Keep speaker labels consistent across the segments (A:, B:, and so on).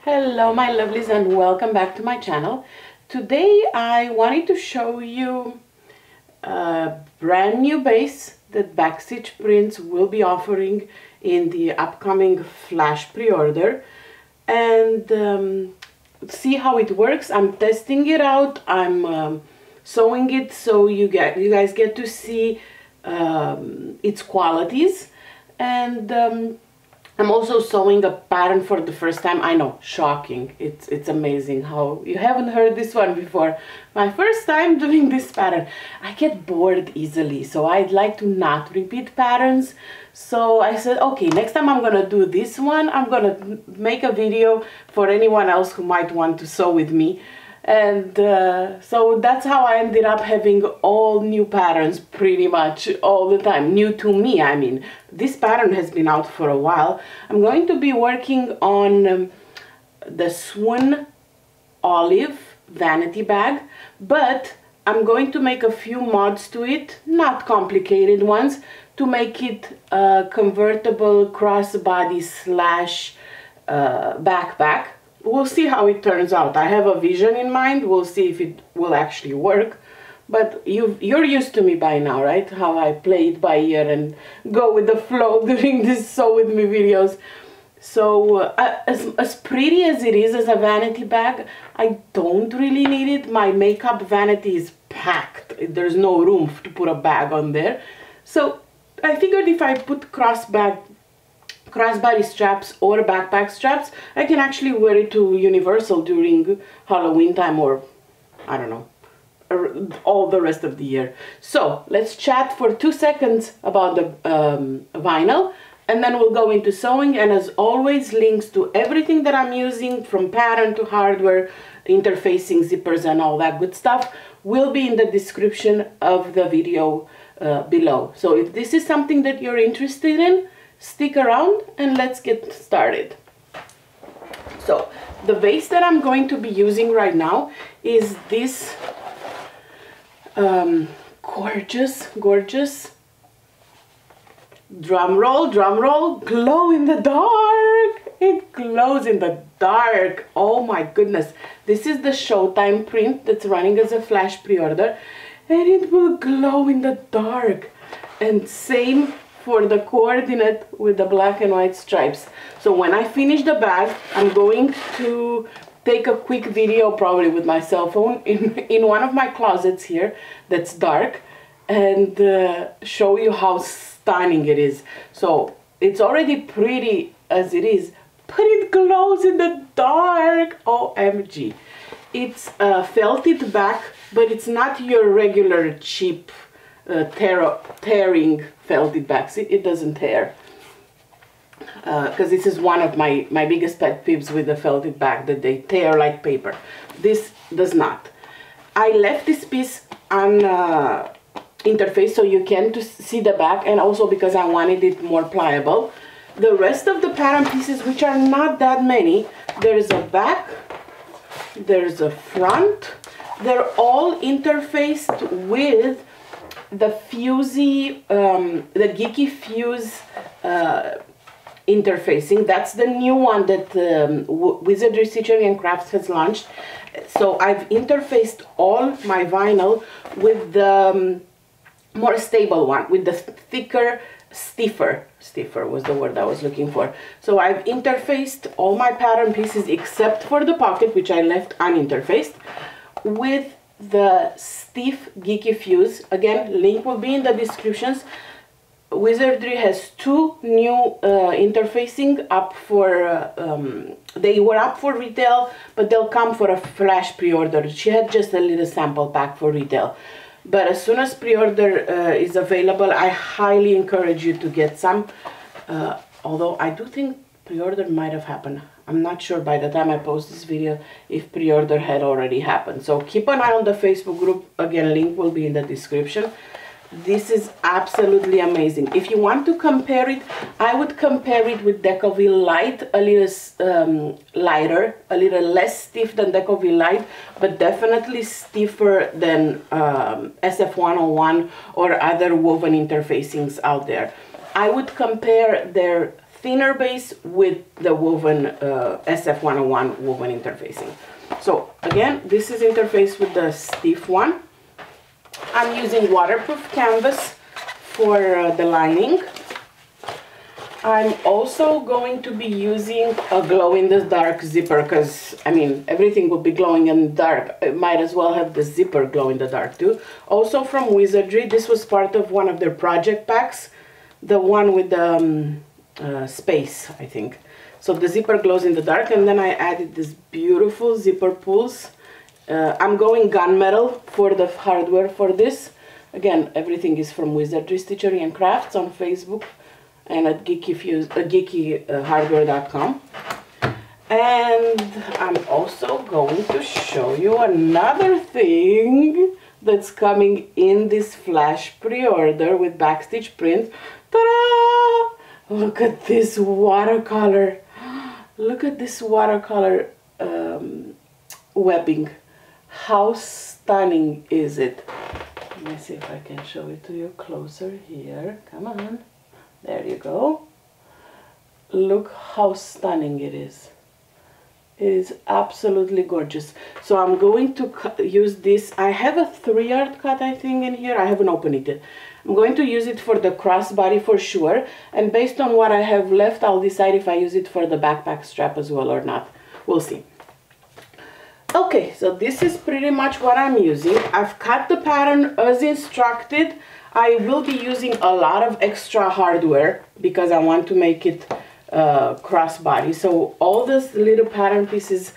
A: Hello my lovelies and welcome back to my channel. Today I wanted to show you a brand new base that Basting Stitch Prints will be offering in the upcoming flash pre-order, and see how it works. I'm testing it out. I'm sewing it so you guys get to see its qualities, and I'm also sewing a pattern for the first time. I know, shocking. It's amazing how you haven't heard this one before. My first time doing this pattern. I get bored easily, so I'd like to not repeat patterns. So I said, okay, next time I'm gonna do this one. I'm gonna make a video for anyone else who might want to sew with me. And so that's how I ended up having all new patterns pretty much all the time. New to me, I mean. This pattern has been out for a while. I'm going to be working on the Swoon olive vanity bag, but I'm going to make a few mods to it, not complicated ones, to make it a convertible crossbody slash backpack. We'll see how it turns out. I have a vision in mind. We'll see if it will actually work. But you're used to me by now, right? How I play it by ear and go with the flow during these sew with me videos. So as pretty as it is as a vanity bag, I don't really need it. My makeup vanity is packed. There's no room to put a bag on there. So I figured if I put crossbody straps or backpack straps, I can actually wear it to Universal during Halloween time, or I don't know, all the rest of the year. So let's chat for 2 seconds about the vinyl, and then we'll go into sewing. And as always, links to everything that I'm using, from pattern to hardware, interfacing, zippers and all that good stuff, will be in the description of the video below. So if this is something that you're interested in, stick around and let's get started. So the vase that I'm going to be using right now is this gorgeous, drum roll, glow in the dark. It glows in the dark. Oh my goodness. This is the Showtime print that's running as a flash pre-order, and it will glow in the dark. And same for the coordinate with the black and white stripes. So when I finish the bag, I'm going to take a quick video, probably with my cell phone, in one of my closets here that's dark, and show you how stunning it is. So it's already pretty as it is, but it glows in the dark. OMG. It's a felted back, but it's not your regular cheap tearing felted backs. It doesn't tear, because this is one of my biggest pet peeves with the felted back, that they tear like paper. This does not. I left this piece on interface so you can see the back, and also because I wanted it more pliable. The rest of the pattern pieces, which are not that many, there's a back, there's a front, they're all interfaced with the Fusey, the Geeky Fuse interfacing. That's the new one that Wizardry Stitchery and Crafts has launched. So I've interfaced all my vinyl with the more stable one, with the thicker, stiffer was the word I was looking for. So I've interfaced all my pattern pieces except for the pocket, which I left uninterfaced, with the stiff Geeky Fuse. Again, link will be in the descriptions. Wizardry has 2 new interfacing up for they were up for retail, but they'll come for a flash pre-order. She had just a little sample pack for retail, but as soon as pre-order is available, I highly encourage you to get some, although I do think pre-order might have happened. I'm not sure by the time I post this video if pre-order had already happened. So keep an eye on the Facebook group. Again, link will be in the description. This is absolutely amazing. If you want to compare it, I would compare it with Decoville Light, a little lighter, a little less stiff than Decoville Light, but definitely stiffer than SF101 or other woven interfacings out there. I would compare their thinner base with the woven SF101 woven interfacing. So again, this is interfaced with the stiff one. I'm using waterproof canvas for the lining. I'm also going to be using a glow-in-the-dark zipper because, I mean, everything will be glowing in the dark. It might as well have the zipper glow in the dark too. Also from Wizardry, this was part of one of their project packs, the one with the space, I think. So the zipper glows in the dark, and then I added this beautiful zipper pulls. I'm going gunmetal for the hardware for this. Again, everything is from Wizardry Stitchery and Crafts on Facebook and at geekyhardware.com. And I'm also going to show you another thing that's coming in this flash pre-order with Backstitch Print. Ta-da! Look at this watercolor. Look at this watercolor webbing. How stunning is it? Let me see if I can show it to you closer here. Come on. There you go. Look how stunning it is. It is absolutely gorgeous. So I'm going to use this. I have a 3-yard cut, I think, in here. I haven't opened it yet. I'm going to use it for the crossbody for sure. And based on what I have left, I'll decide if I use it for the backpack strap as well or not. We'll see. Okay, so this is pretty much what I'm using. I've cut the pattern as instructed. I will be using a lot of extra hardware because I want to make it crossbody. So all these little pattern pieces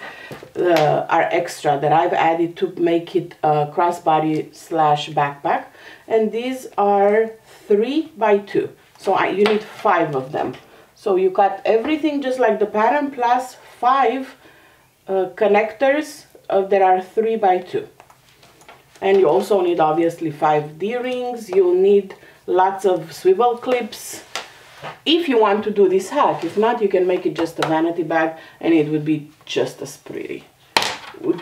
A: are extra that I've added to make it crossbody / backpack. And these are 3 by 2. So you need 5 of them. So you cut everything just like the pattern plus 5 connectors that are 3 by 2. And you also need obviously 5 D-rings. You'll need lots of swivel clips if you want to do this hack. If not, you can make it just a vanity bag and it would be just as pretty.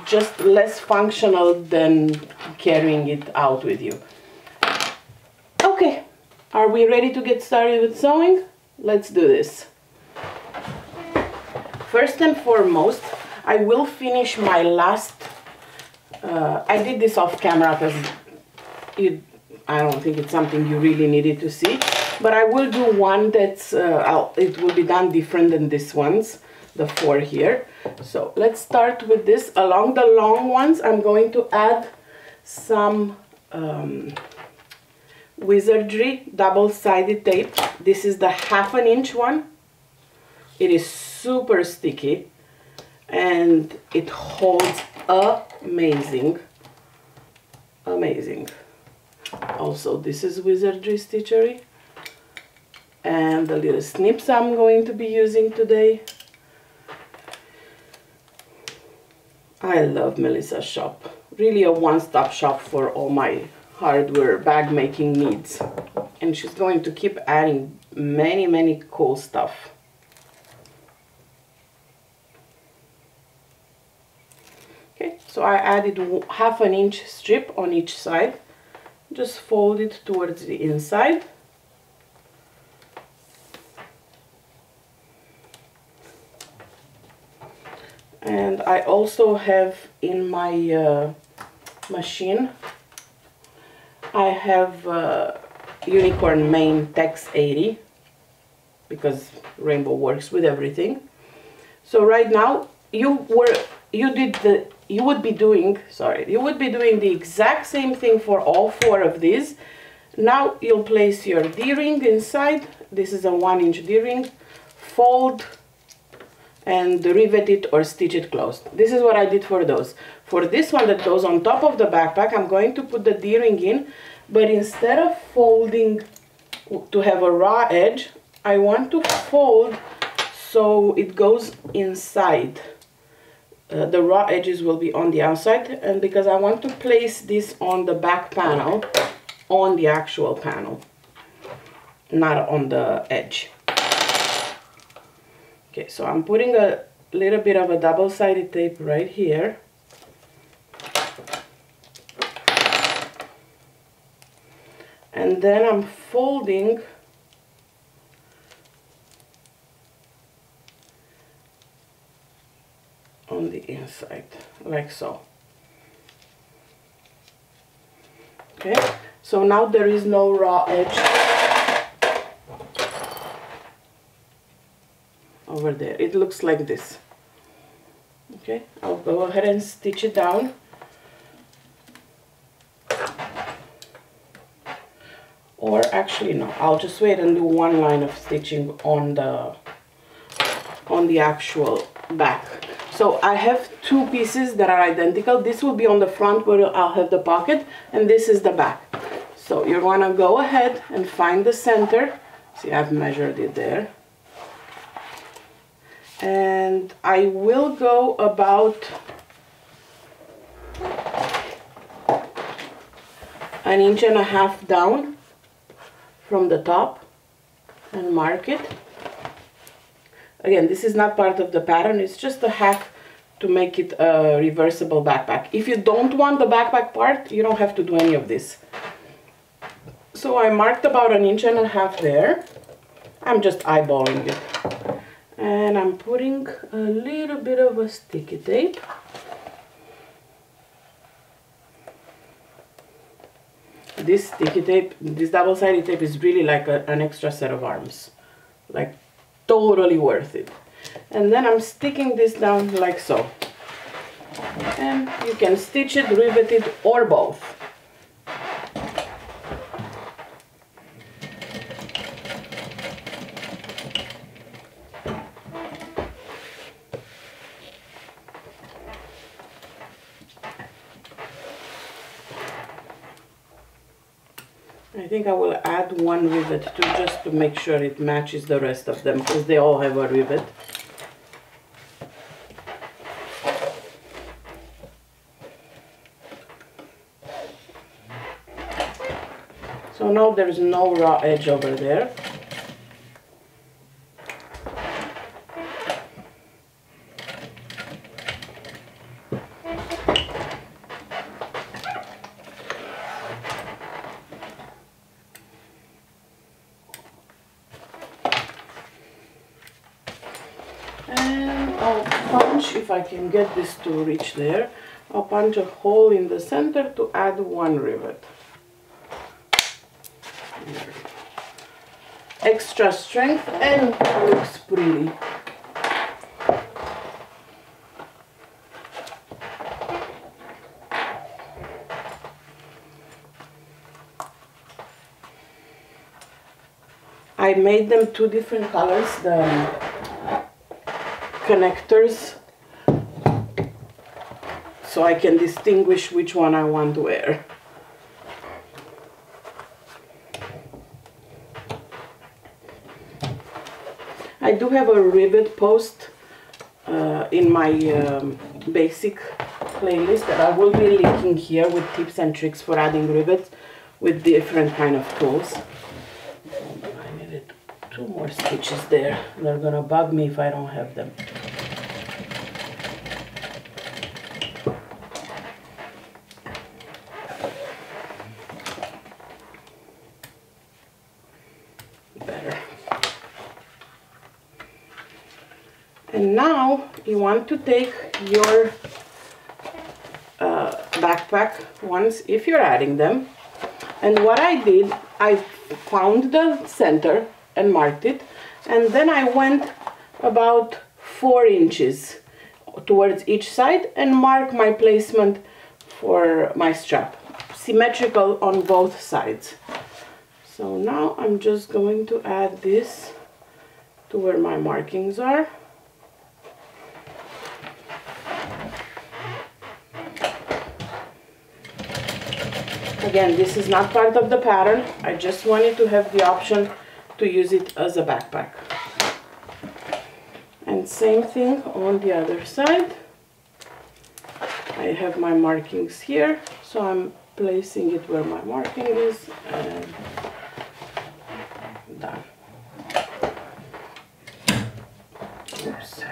A: Just less functional than carrying it out with you. Okay, are we ready to get started with sewing? Let's do this. First and foremost, I will finish my last I did this off camera because I don't think it's something you really needed to see, but I will do one that's it will be done different than this ones, the 4 here. So let's start with this. Along the long ones, I'm going to add some Wizardry double-sided tape. This is the 1/2 inch one. It is super sticky and it holds amazing. Also, this is Wizardry Stitchery, and the little snips I'm going to be using today. I love Melissa's shop. Really a one-stop shop for all my hardware bag making needs, and she's going to keep adding many cool stuff. Okay, so I added 1/2 inch strip on each side. Just fold it towards the inside. And I also have in my machine, I have Unicorn Main Tex 80 because Rainbow works with everything. So right now you would be doing the exact same thing for all 4 of these. Now you'll place your D-ring inside. This is a 1-inch D-ring. Fold and rivet it or stitch it closed. This is what I did for those. For this one that goes on top of the backpack, I'm going to put the D-ring in, but instead of folding to have a raw edge, I want to fold so it goes inside. The raw edges will be on the outside, and because I want to place this on the back panel, on the actual panel, not on the edge. Okay, so I'm putting a little bit of a double-sided tape right here. And then I'm folding on the inside, like so. Okay, so now there is no raw edge over there. It looks like this. Okay, I'll go ahead and stitch it down. Or actually no, I'll just wait and do one line of stitching on the actual back. So I have two pieces that are identical. This will be on the front where I'll have the pocket, and this is the back. So you're gonna go ahead and find the center. See, I've measured it there. And I will go about an inch and a half down from the top and mark it. Again, this is not part of the pattern, it's just a half to make it a reversible backpack. If you don't want the backpack part, you don't have to do any of this. So I marked about an inch and a half there. I'm just eyeballing it. And I'm putting a little bit of a sticky tape. This sticky tape, this double-sided tape is really like an extra set of arms. Like, totally worth it. And then I'm sticking this down like so. And you can stitch it, rivet it, or both. I think I will add one rivet too, just to make sure it matches the rest of them, because they all have a rivet. So now there's no raw edge over there. And I'll punch, if I can get this to reach there, I'll punch a hole in the center to add one rivet. Extra strength and looks pretty. I made them two different colors, the connectors, so I can distinguish which one I want to wear. I do have a rivet post in my basic playlist that I will be linking here with tips and tricks for adding rivets with different kind of tools. I needed two more stitches there. They're gonna bug me if I don't have them. Better. And now you want to take your backpack ones, if you're adding them, and what I did, I found the center and marked it, and then I went about 4 inches towards each side and mark my placement for my strap, symmetrical on both sides. So now I'm just going to add this to where my markings are. Again, this is not part of the pattern. I just wanted to have the option to use it as a backpack. And same thing on the other side. I have my markings here, so I'm placing it where my marking is, and done. Oops.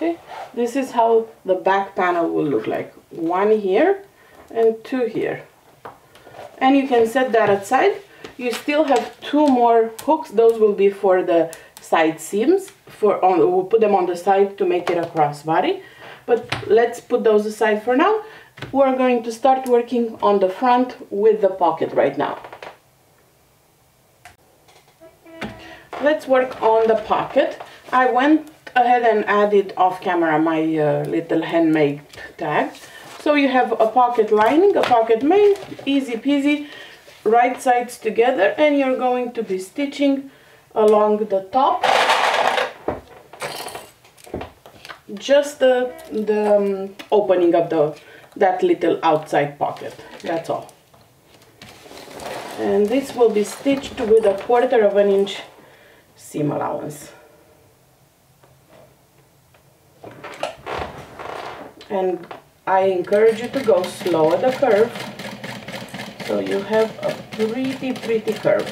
A: See, this is how the back panel will look like. One here and two here. And you can set that aside. You still have two more hooks. Those will be for the side seams. We'll put them on the side to make it a crossbody. But let's put those aside for now. We're going to start working on the front with the pocket right now. Let's work on the pocket. I went ahead and added off camera my little handmade tag. So you have a pocket lining, a pocket made, easy peasy, right sides together, and you're going to be stitching along the top. Just the opening of that little outside pocket, that's all. And this will be stitched with 1/4 inch seam allowance. And I encourage you to go slow at the curve, so you have a pretty curve.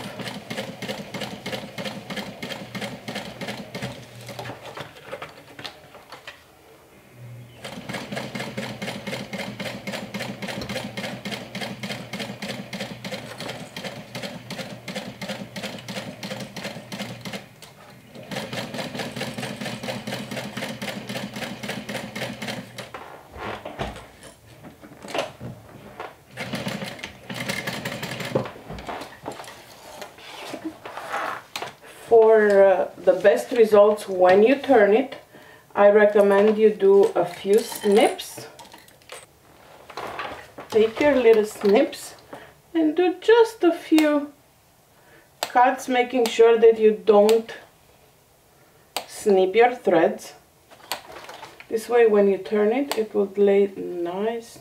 A: For the best results when you turn it, I recommend you do a few snips. Take your little snips and do just a few cuts, making sure that you don't snip your threads. This way when you turn it, it will lay nice.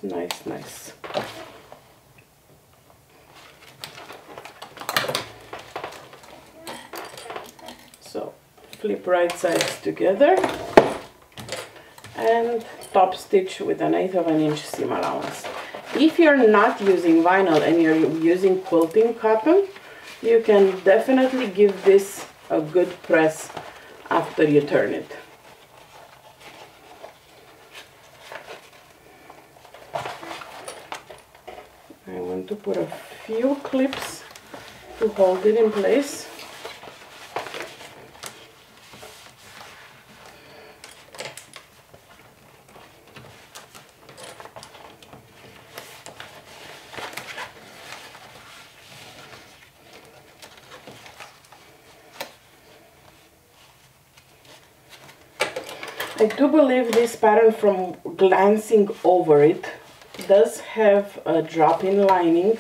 A: So flip right sides together and top stitch with 1/8 inch seam allowance. If you're not using vinyl and you're using quilting cotton, you can definitely give this a good press after you turn it. I want to put a few clips to hold it in place. I do believe this pattern, from glancing over it, does have a drop-in lining.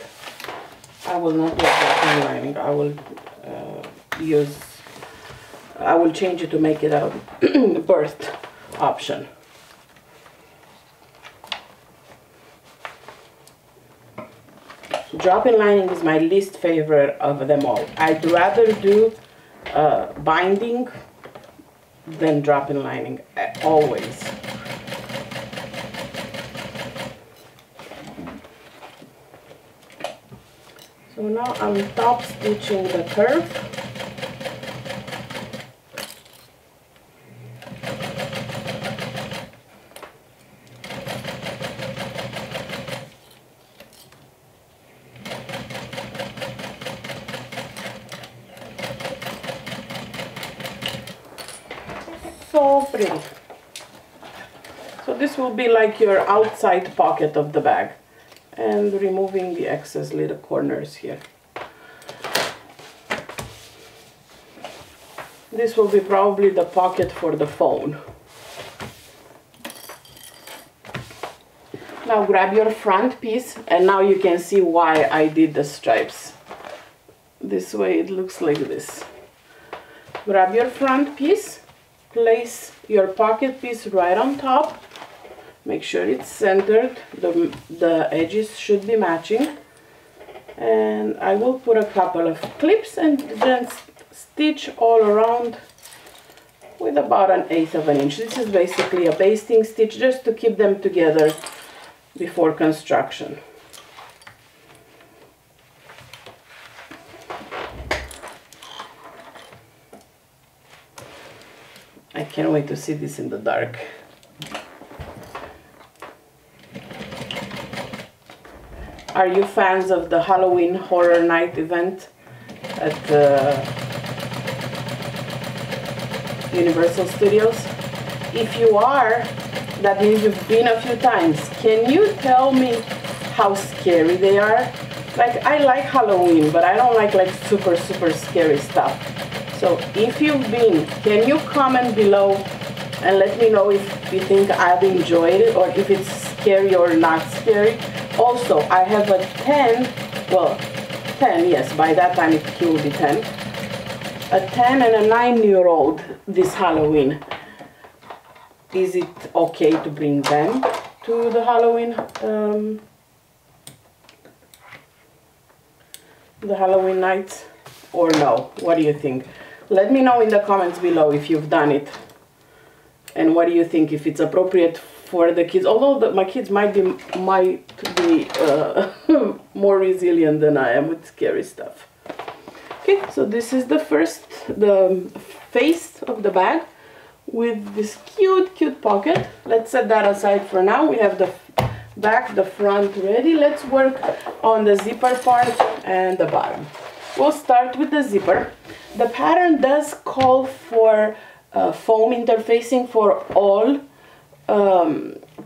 A: I will not do a drop-in lining. I will change it to make it a birth option. Drop-in lining is my least favorite of them all. I'd rather do binding than drop-in lining, always. So now I'm top stitching the curve. So pretty. So this will be like your outside pocket of the bag, and removing the excess little corners here. This will be probably the pocket for the phone. Now grab your front piece, and now you can see why I did the stripes. This way it looks like this. Grab your front piece, place your pocket piece right on top. Make sure it's centered, the edges should be matching. And I will put a couple of clips and then stitch all around with about 1/8 inch. This is basically a basting stitch, just to keep them together before construction. I can't wait to see this in the dark. Are you fans of the Halloween Horror Night event at Universal Studios? If you are, that means you've been a few times. Can you tell me how scary they are? Like, I like Halloween, but I don't like super scary stuff. So if you've been, can you comment below and let me know if you think I've enjoyed it or if it's scary or not scary. Also, I have a 10, well, 10, yes, by that time he will be 10. A 10 and a 9-year-old this Halloween. Is it okay to bring them to the Halloween nights or no? What do you think? Let me know in the comments below if you've done it. And what do you think, if it's appropriate for the kids? Although my kids might be more resilient than I am with scary stuff. Okay, so this is the face of the bag with this cute pocket. Let's set that aside for now. We have the back, the front ready. Let's work on the zipper part and the bottom. We'll start with the zipper. The pattern does call for foam interfacing for all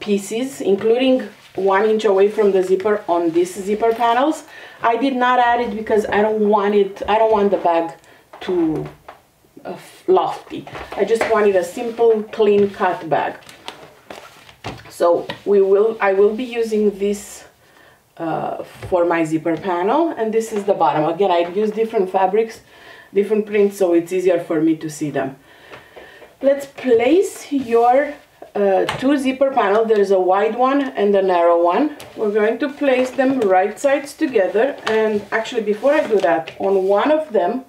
A: pieces, including 1 inch away from the zipper on these zipper panels. I did not add it because I don't want the bag too lofty. I just wanted a simple clean cut bag. So I will be using this for my zipper panel, and this is the bottom. Again, I use different fabrics, different prints, so it's easier for me to see them. Let's place your 2 zipper panels. There's a wide one and a narrow one. We're going to place them right sides together, and actually before I do that, on one of them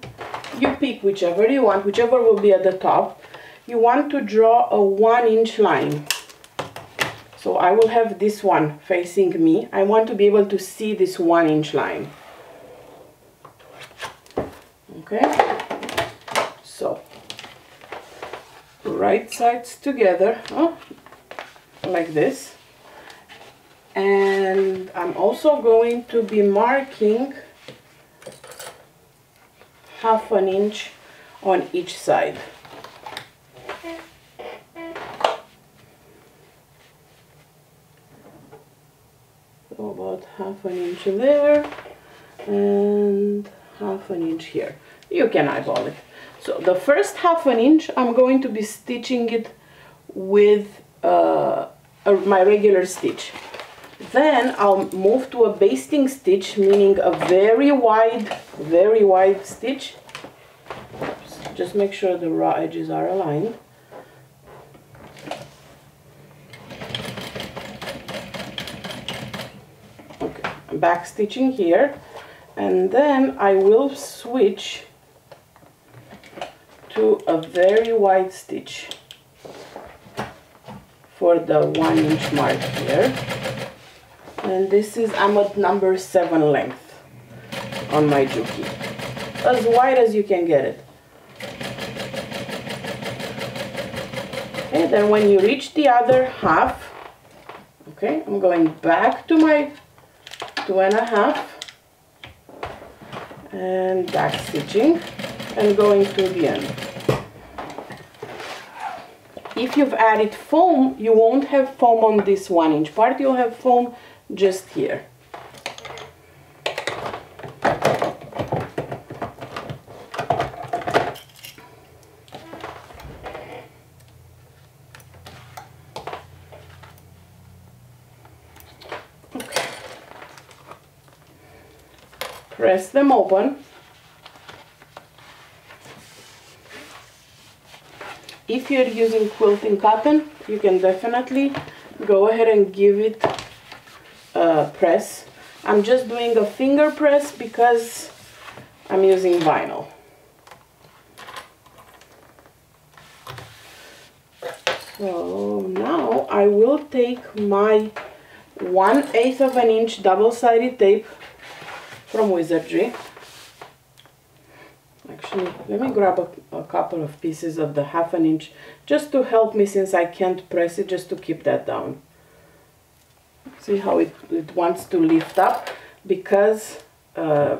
A: you pick whichever you want, whichever will be at the top. You want to draw a 1 inch line. So I will have this one facing me. I want to be able to see this 1 inch line. Okay, so right sides together, like this. And I'm also going to be marking 1/2 inch on each side. So about 1/2 inch there and 1/2 inch here. You can eyeball it. So the first 1/2 inch I'm going to be stitching it with my regular stitch. Then I'll move to a basting stitch, meaning a very wide stitch. Just make sure the raw edges are aligned. Okay, I'm back stitching here, and then I will switch to a very wide stitch for the 1 inch mark here. And this is, I'm at number 7 length on my Juki. As wide as you can get it. Okay, then when you reach the other half, okay, I'm going back to my 2.5 and back stitching and going to the end. If you've added foam, you won't have foam on this 1 inch part, you'll have foam just here. Okay. Press them open. If you're using quilting cotton, you can definitely go ahead and give it a press. I'm just doing a finger press because I'm using vinyl. So now I will take my 1/8 of an inch double-sided tape from Wizardry. Actually, let me grab a couple of pieces of the 1/2 inch just to help me, since I can't press it, just to keep that down. See how it wants to lift up, because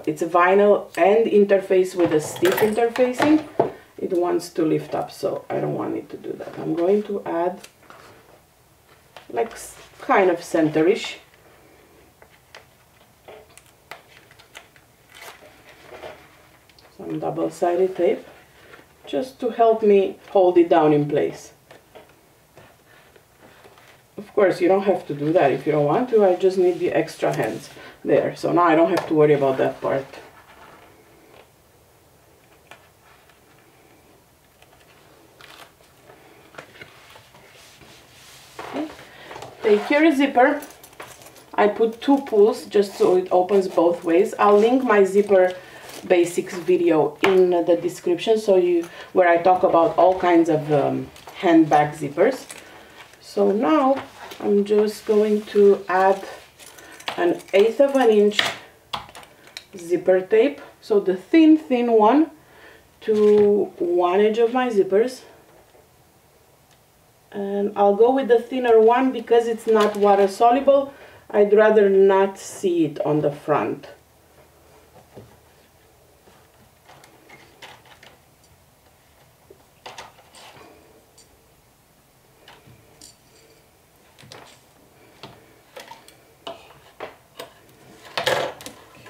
A: it's a vinyl and interface with a stiff interfacing. It wants to lift up, so I don't want it to do that. I'm going to add like kind of center-ish. Some double-sided tape just to help me hold it down in place. Of course, you don't have to do that if you don't want to. I just need the extra hands there, so now I don't have to worry about that part. Okay. Take your zipper. I put 2 pulls just so it opens both ways. I'll link my zipper basics video in the description, so where I talk about all kinds of handbag zippers. So now I'm just going to add an 1/8 of an inch zipper tape, so the thin one, to one edge of my zippers, and I'll go with the thinner one because it's not water soluble. I'd rather not see it on the front.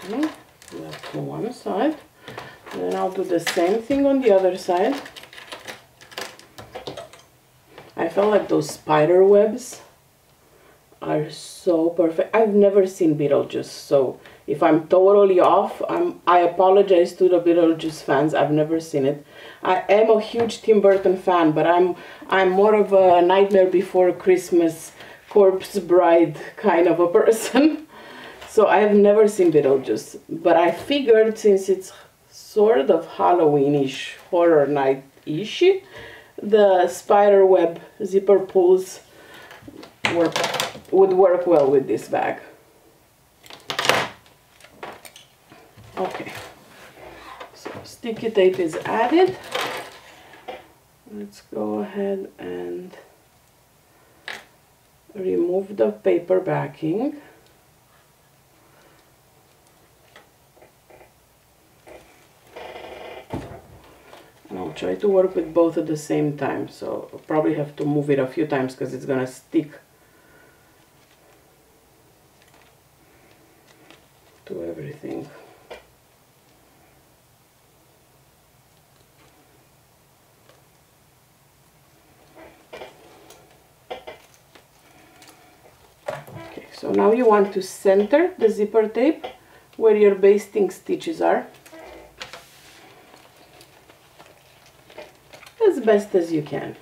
A: Okay, that's to one side, and then I'll do the same thing on the other side. I felt like those spider webs are so perfect. I've never seen Beetlejuice, so if I'm totally off, I apologize to the Beetlejuice fans. I've never seen it. I am a huge Tim Burton fan, but I'm more of a Nightmare Before Christmas, Corpse Bride kind of a person. So I've never seen Beetlejuice, but I figured since it's sort of Halloweenish, horror night-ish, the spider web zipper pulls would work well with this bag. Okay, so sticky tape is added. Let's go ahead and remove the paper backing. And I'll try to work with both at the same time, so I'll probably have to move it a few times because it's gonna stick to everything. Okay, so now you want to center the zipper tape where your basting stitches are, as best as you can.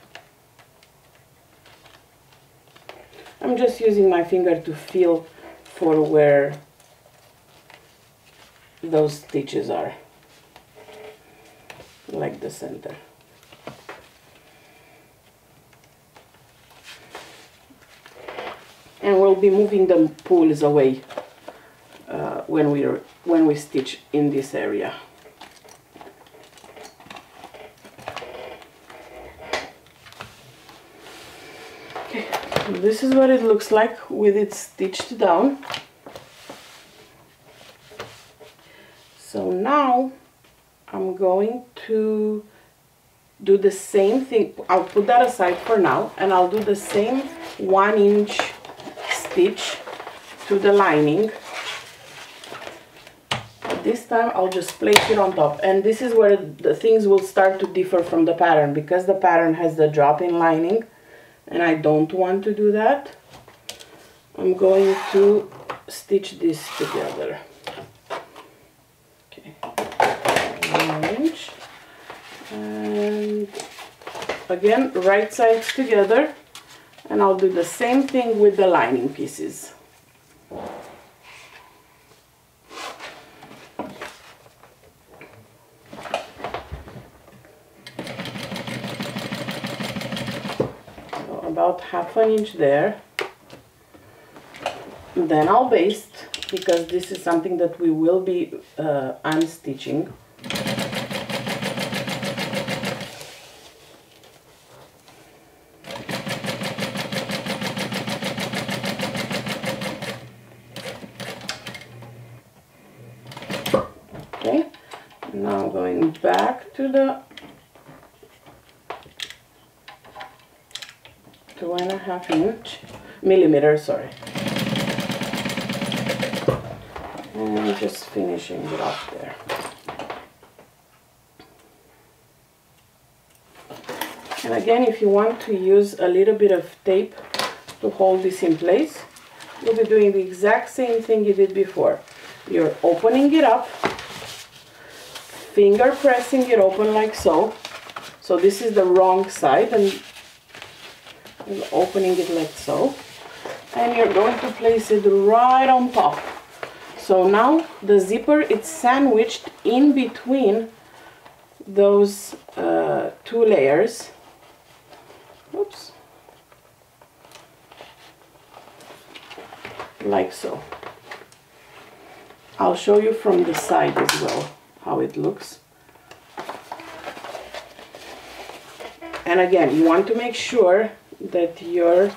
A: I'm just using my finger to feel for where those stitches are, like the center. And we'll be moving the pulls away when we stitch in this area. Okay, so this is what it looks like with it stitched down. So now I'm going to do the same thing. I'll put that aside for now, and I'll do the same 1 inch stitch to the lining. This time I'll just place it on top, and this is where the things will start to differ from the pattern, because the pattern has the drop-in lining and I don't want to do that. I'm going to stitch this together. Okay, 1 inch, and again right sides together, and I'll do the same thing with the lining pieces. About 1/2 inch there. Then I'll baste, because this is something that we will be unstitching. going back to the 2.5 millimeter, sorry. And just finishing it off there. And again, if you want to use a little bit of tape to hold this in place, you'll be doing the exact same thing you did before. You're opening it up, finger pressing it open like so. So this is the wrong side, and you're opening it like so. And you're going to place it right on top. So now the zipper is sandwiched in between those two layers. Oops. Like so. I'll show you from the side as well how it looks. And again, you want to make sure that your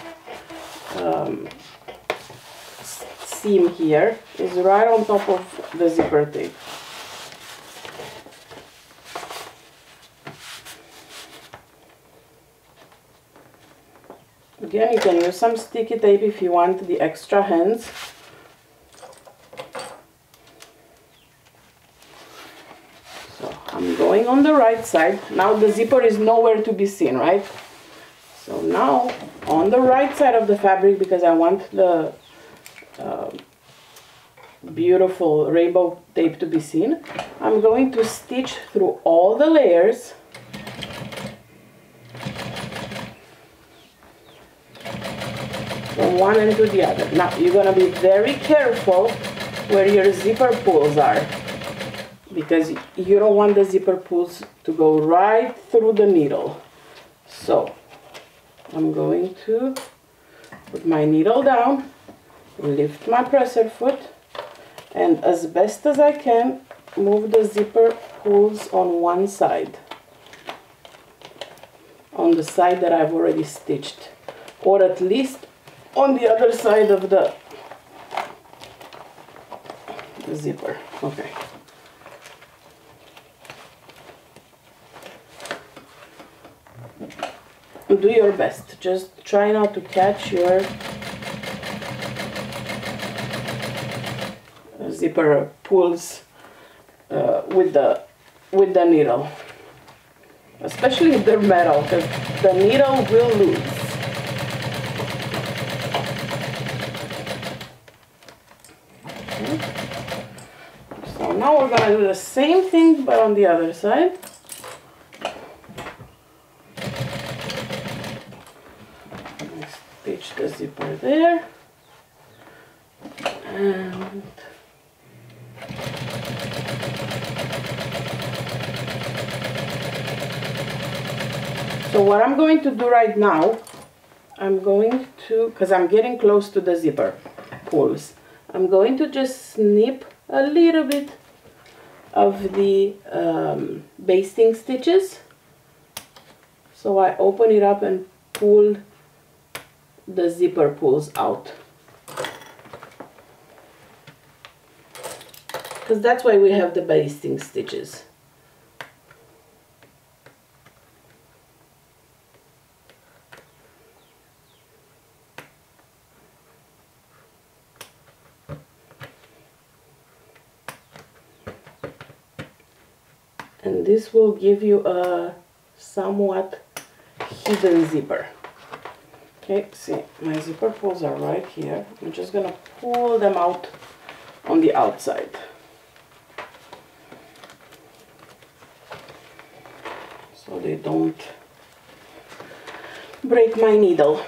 A: seam here is right on top of the zipper tape. Again, you can use some sticky tape if you want the extra hands. So I'm going on the right side. Now the zipper is nowhere to be seen, right? So now on the right side of the fabric, because I want the beautiful rainbow tape to be seen, I'm going to stitch through all the layers. From one end to the other. Now you're going to be very careful where your zipper pulls are, because you don't want the zipper pulls to go right through the needle. So I'm going to put my needle down, lift my presser foot, and as best as I can move the zipper pulls on one side, on the side that I've already stitched, or at least on the other side of the zipper. Okay. Do your best. Just try not to catch your zipper pulls with the needle, especially if they're metal, because the needle will lose. So now we're going to do the same thing but on the other side. Stitch the zipper there, and so what I'm going to do right now, I'm going to, because I'm getting close to the zipper pulls, I'm going to just snip a little bit of the basting stitches. So I open it up and pull the zipper pulls out. Because that's why we have the basting stitches. And this will give you a somewhat hidden zipper. Okay, see, my zipper pulls are right here. I'm just gonna pull them out on the outside. So they don't break my needle.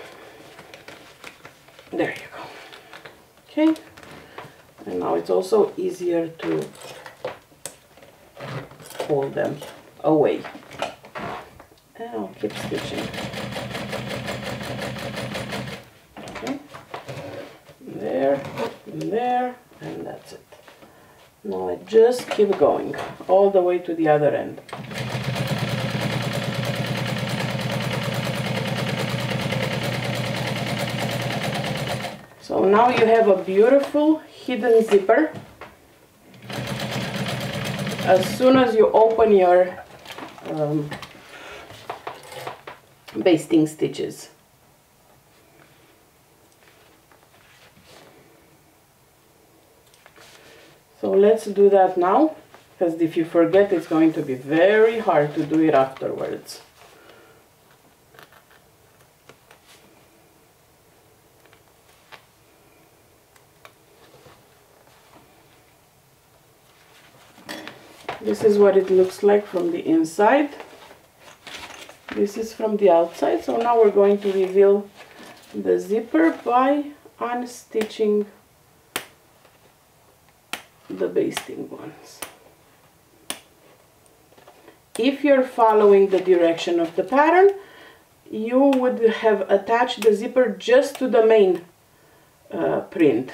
A: There you go. Okay, and now it's also easier to pull them away. And I'll keep stitching. Okay, there, and that's it. Now I just keep going all the way to the other end. So now you have a beautiful hidden zipper. as soon as you open your basting stitches. So let's do that now, because if you forget, it's going to be very hard to do it afterwards. This is what it looks like from the inside. This is from the outside. So now we're going to reveal the zipper by unstitching the basting ones. If you're following the direction of the pattern, you would have attached the zipper just to the main print.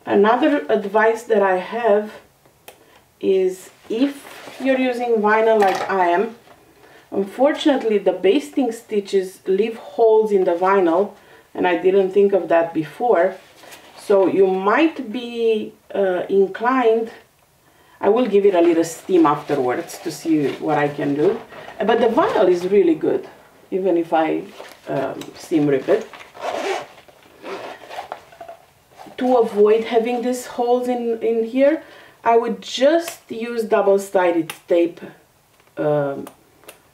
A: Another advice that I have is, if you're using vinyl like I am, unfortunately the basting stitches leave holes in the vinyl, and I didn't think of that before. So you might be inclined, I will give it a little steam afterwards to see what I can do, but the vinyl is really good, even if I seam rip it. To avoid having these holes in here, I would just use double-sided tape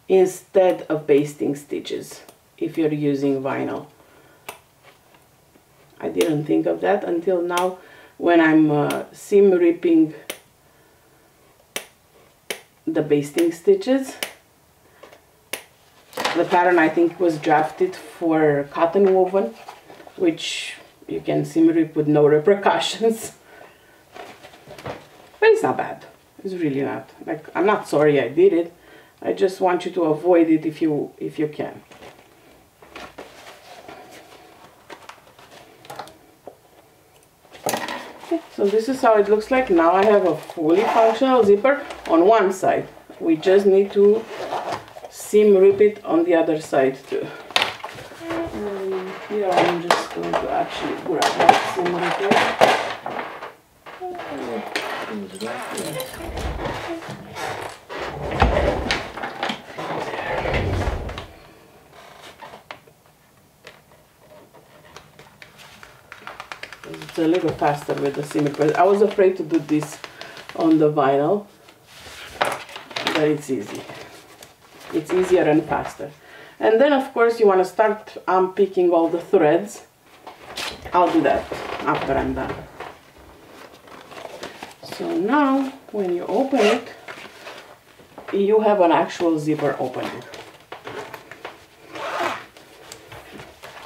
A: instead of basting stitches if you're using vinyl. I didn't think of that until now when I'm seam ripping the basting stitches. The pattern, I think, was drafted for cotton woven, which you can seam rip with no repercussions. But it's not bad. It's really not. Like, I'm not sorry I did it. I just want you to avoid it if you can. Okay, so this is how it looks like. Now I have a fully functional zipper on one side. We just need to seam rip it on the other side too. Here I'm just going to actually grab that seam ripper. It's a little faster with the seam ripper. I was afraid to do this on the vinyl, but it's easy. It's easier and faster. And then, of course, you want to start unpicking all the threads. I'll do that after I'm done. So now, when you open it, you have an actual zipper opening.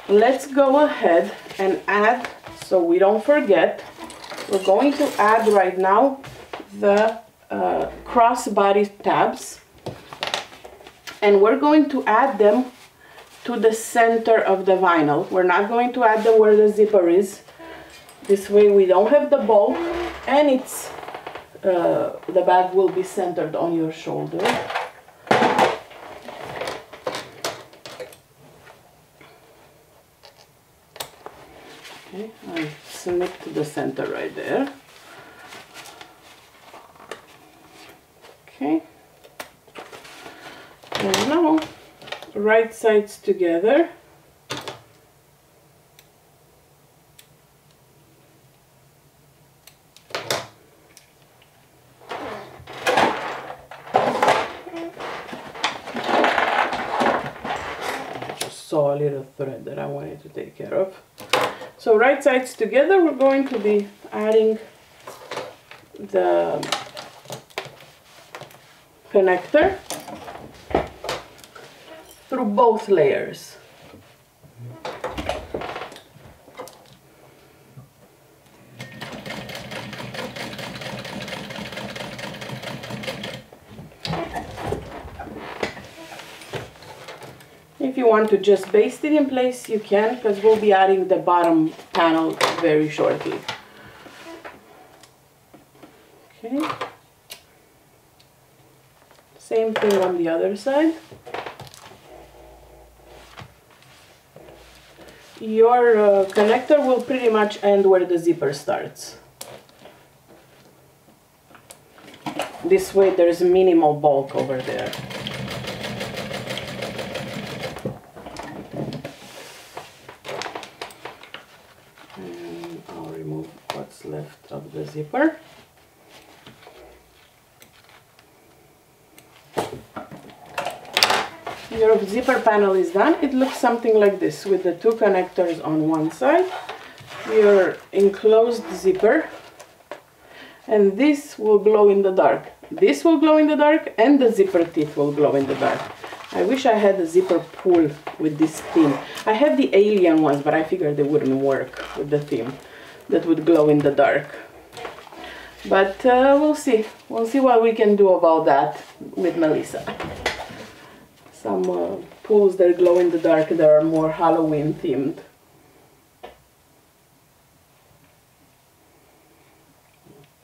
A: Let's go ahead and add, so we don't forget, we're going to add right now the crossbody tabs. And we're going to add them to the center of the vinyl. We're not going to add them where the zipper is. This way we don't have the bow, and it's the bag will be centered on your shoulder. Okay, I snipped the center right there. Okay. And now, right sides together. Just saw a little thread that I wanted to take care of. So right sides together, we're going to be adding the connector through both layers. If you want to just baste it in place, you can, because we'll be adding the bottom panel very shortly. Okay. Same thing on the other side. Your connector will pretty much end where the zipper starts. This way there's minimal bulk over there. And I'll remove what's left of the zipper. Your zipper panel is done. It looks something like this with the two connectors on one side, your enclosed zipper, and this will glow in the dark. This will glow in the dark, and the zipper teeth will glow in the dark. I wish I had a zipper pull with this theme. I have the alien ones, but I figured they wouldn't work with the theme that would glow in the dark. But we'll see. We'll see what we can do about that with Melissa. Some pools that glow in the dark that are more Halloween themed.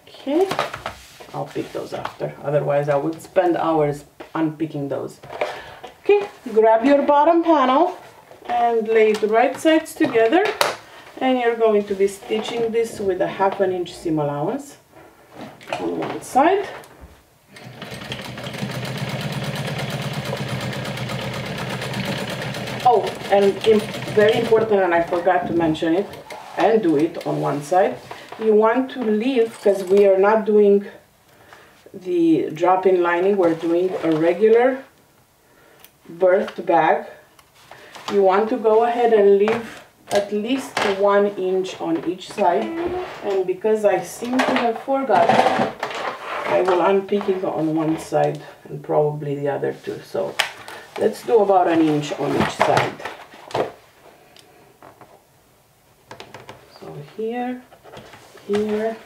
A: Okay, I'll pick those after, otherwise I would spend hours unpicking those. Okay, grab your bottom panel and lay the right sides together, and you're going to be stitching this with a 1/2 inch seam allowance on one side. Oh, and very important, and I forgot to mention it and do it on one side. You want to leave, because we are not doing the drop-in lining, we're doing a regular birthed bag. You want to go ahead and leave at least 1 inch on each side, and because I seem to have forgotten, I will unpick it on one side and probably the other two. So let's do about 1 inch on each side. So here, here,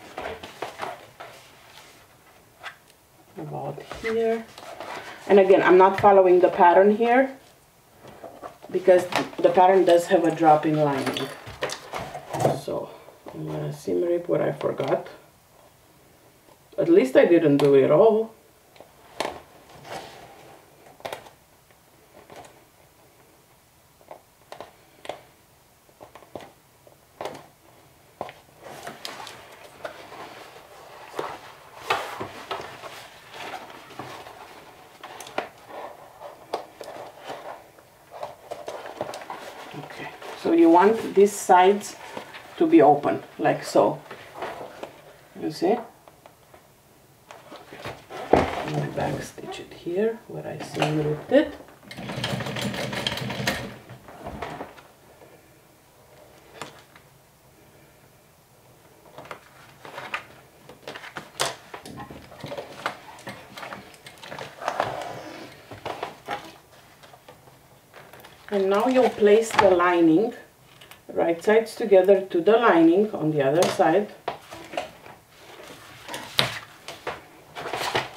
A: about here. And again, I'm not following the pattern here because the pattern does have a drop-in lining. So I'm gonna seam rip what I forgot. At least I didn't do it all. Okay, so you want these sides to be open, like so. You see? I'm gonna back stitch it here where I seam ripped it. And now you'll place the lining, right sides together to the lining on the other side.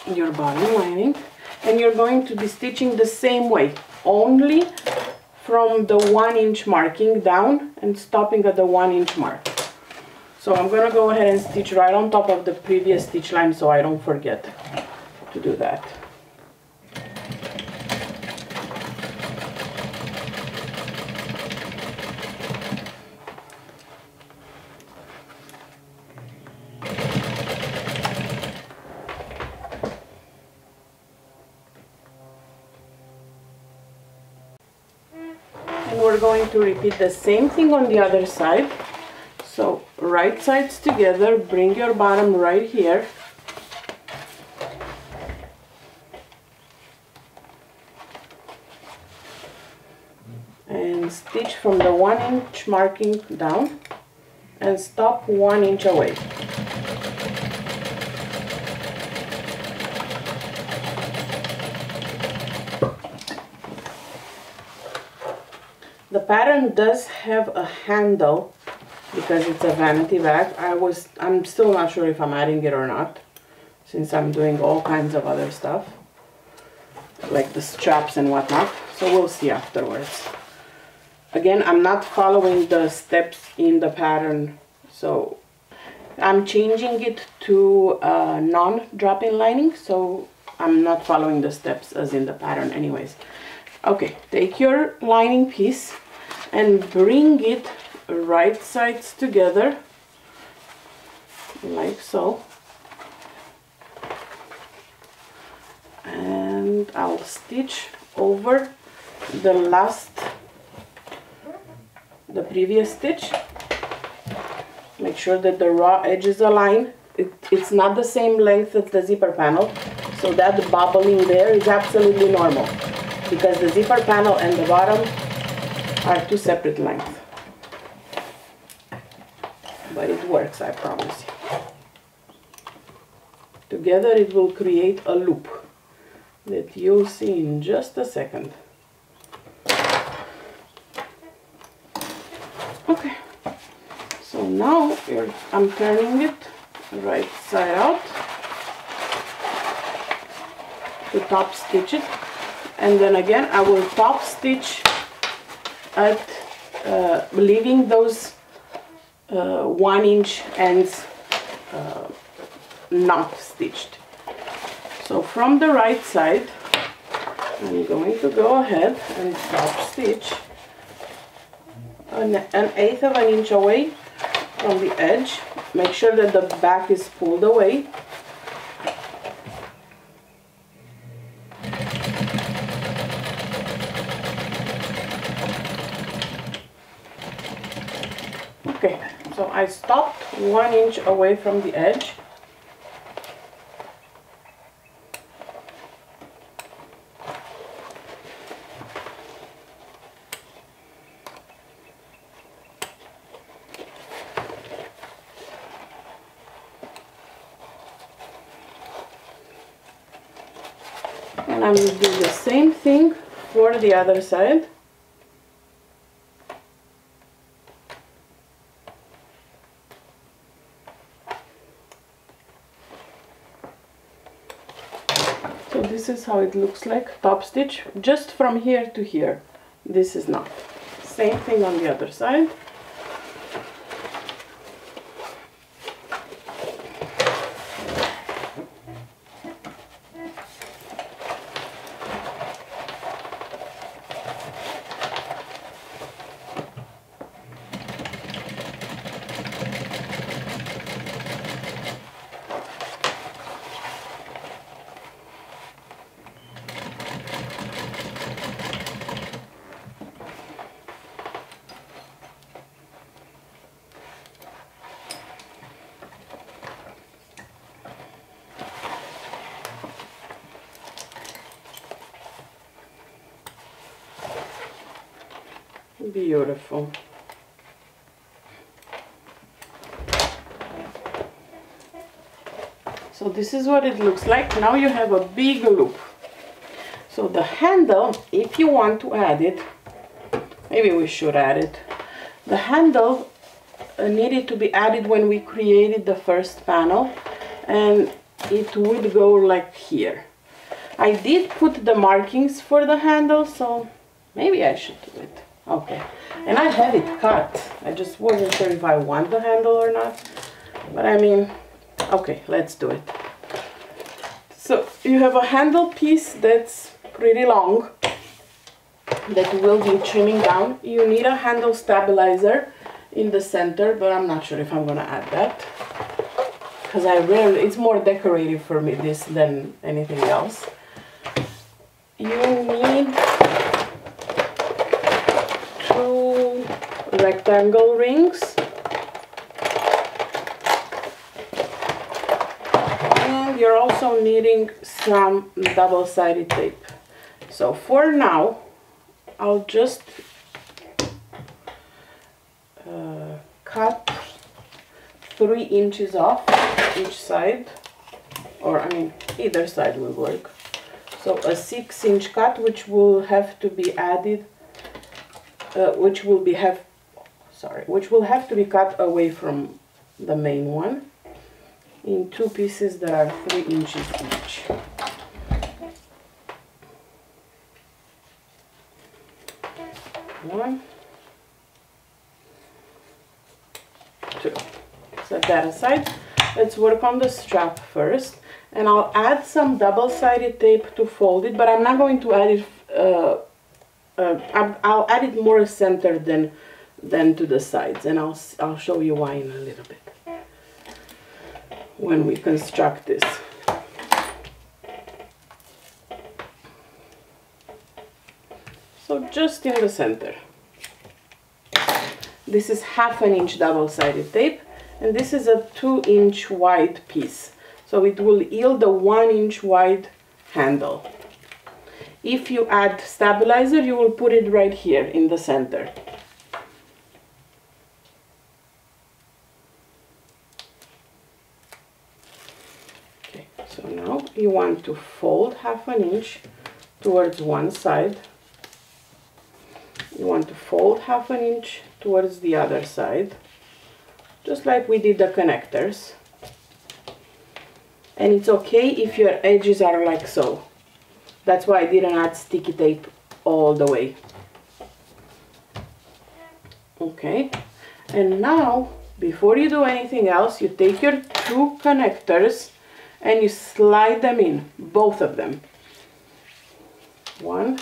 A: Your bottom lining, and you're going to be stitching the same way, only from the 1 inch marking down and stopping at the 1 inch mark. So I'm gonna go ahead and stitch right on top of the previous stitch line so I don't forget to do that. We're going to repeat the same thing on the other side. So right sides together, bring your bottom right here. And stitch from the 1 inch marking down and stop 1 inch away. The pattern does have a handle because it's a vanity bag. I'm still not sure if I'm adding it or not, since I'm doing all kinds of other stuff like the straps and whatnot, so we'll see afterwards. Again, I'm not following the steps in the pattern, so I'm changing it to non-drop-in lining, so I'm not following the steps as in the pattern anyways. Okay, take your lining piece and bring it right sides together, like so. And I'll stitch over the previous stitch. Make sure that the raw edges align. It's not the same length as the zipper panel, so that bubbling there is absolutely normal, because the zipper panel and the bottom are two separate lengths. But it works, I promise you. Together it will create a loop that you'll see in just a second. Okay, so now I'm turning it right side out to top stitch it, and then again I will top stitch at leaving those 1 inch ends not stitched. So from the right side I'm going to go ahead and top stitch an 1/8 of an inch away from the edge. Make sure that the back is pulled away. Okay, so I stopped 1 inch away from the edge. And I'm going to do the same thing for the other side. So this is how it looks like, top stitch, just from here to here. This is not. Same thing on the other side. Beautiful. So this is what it looks like. Now you have a big loop. So the handle, if you want to add it, maybe we should add it. The handle needed to be added when we created the first panel, and it would go like here. I did put the markings for the handle, so maybe I should do it. Okay, and I had it cut. I just wasn't sure if I want the handle or not, but I mean, okay, let's do it. So you have a handle piece that's pretty long that will be trimming down. You need a handle stabilizer in the center, but I'm not sure if I'm gonna add that, because it's more decorative for me this than anything else. You need 2 rectangle rings, and you're also needing some double-sided tape. So for now, I'll just cut 3 inches off each side, or I mean either side will work. So a 6-inch cut, which will have to be added, which will have to be cut away from the main one, in 2 pieces that are 3 inches each. One, 2. Set that aside. Let's work on the strap first. and I'll add some double-sided tape to fold it, but I'm not going to add it, I'll add it more centered than to the sides, and I'll show you why in a little bit when we construct this. So just in the center. This is 1/2 inch double-sided tape, and this is a 2-inch wide piece. So it will yield a 1-inch wide handle. If you add stabilizer, you will put it right here in the center. Okay, so now you want to fold 1/2 inch towards one side. You want to fold 1/2 inch towards the other side, just like we did the connectors. And it's okay if your edges are like so. That's why I didn't add sticky tape all the way. Okay, and now before you do anything else, you take your 2 connectors and you slide them in, both of them. 1,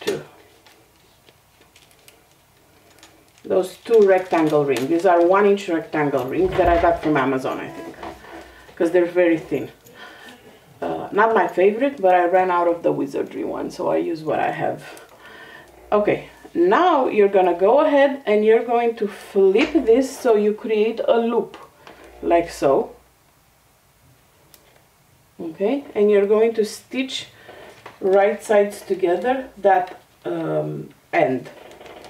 A: 2. Those 2 rectangle rings. These are 1-inch rectangle rings that I got from Amazon, I think, because they're very thin. Not my favorite, but I ran out of the wizardry one, so I use what I have. Okay, now you're gonna go ahead and you're going to flip this so you create a loop, like so. Okay, and you're going to stitch right sides together, that end,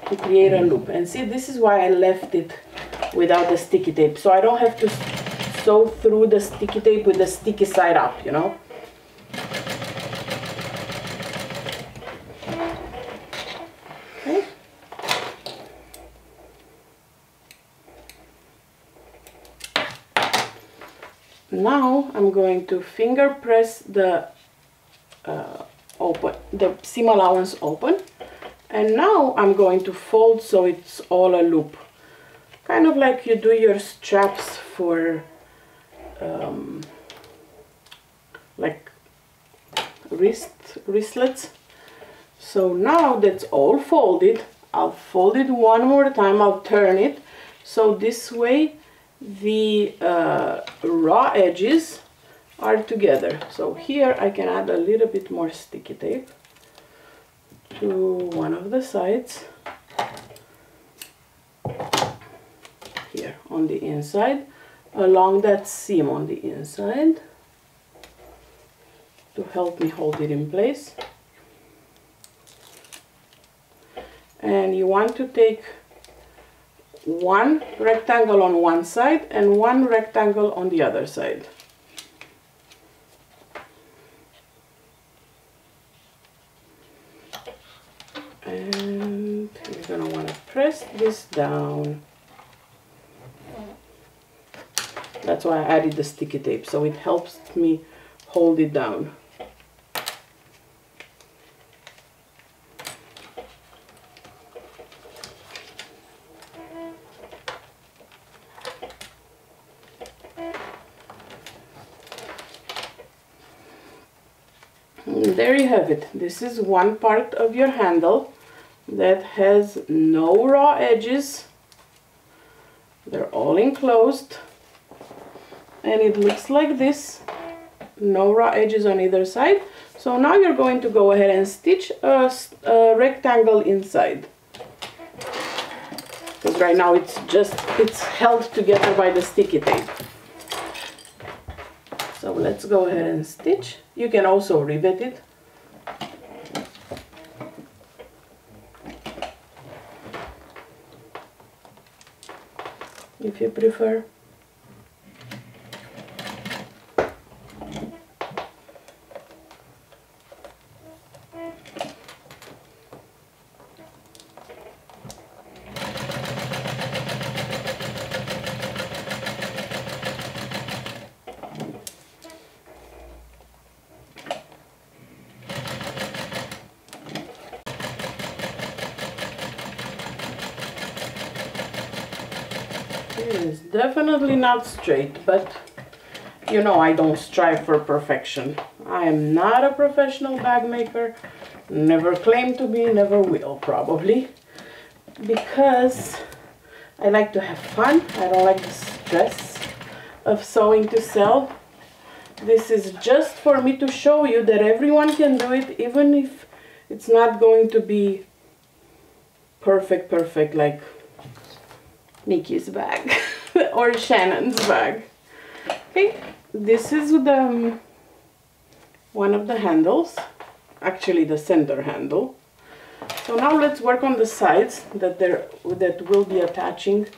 A: to create a loop. And see, this is why I left it without the sticky tape, so I don't have to sew through the sticky tape with the sticky side up, you know. Okay. Now I'm going to finger press the seam allowance open. And now I'm going to fold so it's all a loop. Kind of like you do your straps for like wristlets. So now that's all folded. I'll fold it one more time. I'll turn it. So this way the raw edges are together. So here I can add a little bit more sticky tape to one of the sides here on the inside, along that seam on the inside, to help me hold it in place. And you want to take 1 rectangle on one side and 1 rectangle on the other side. And you're going to want to press this down. That's why I added the sticky tape, so it helps me hold it down. And there you have it. This is one part of your handle that has no raw edges. They're all enclosed, and it looks like this. No raw edges on either side. So now you're going to go ahead and stitch a rectangle inside, because right now it's held together by the sticky tape. So let's go ahead and stitch. You can also rivet it. If you prefer. It is definitely not straight, but You know, I don't strive for perfection. I am not a professional bag maker. Never claim to be, never will probably. Because I like to have fun. I don't like the stress of sewing to sell. This is just for me to show you that everyone can do it, even if it's not going to be perfect like Nikki's bag or Shannon's bag. Okay, this is the one of the handles, actually the center handle. So now let's work on the sides that will be attaching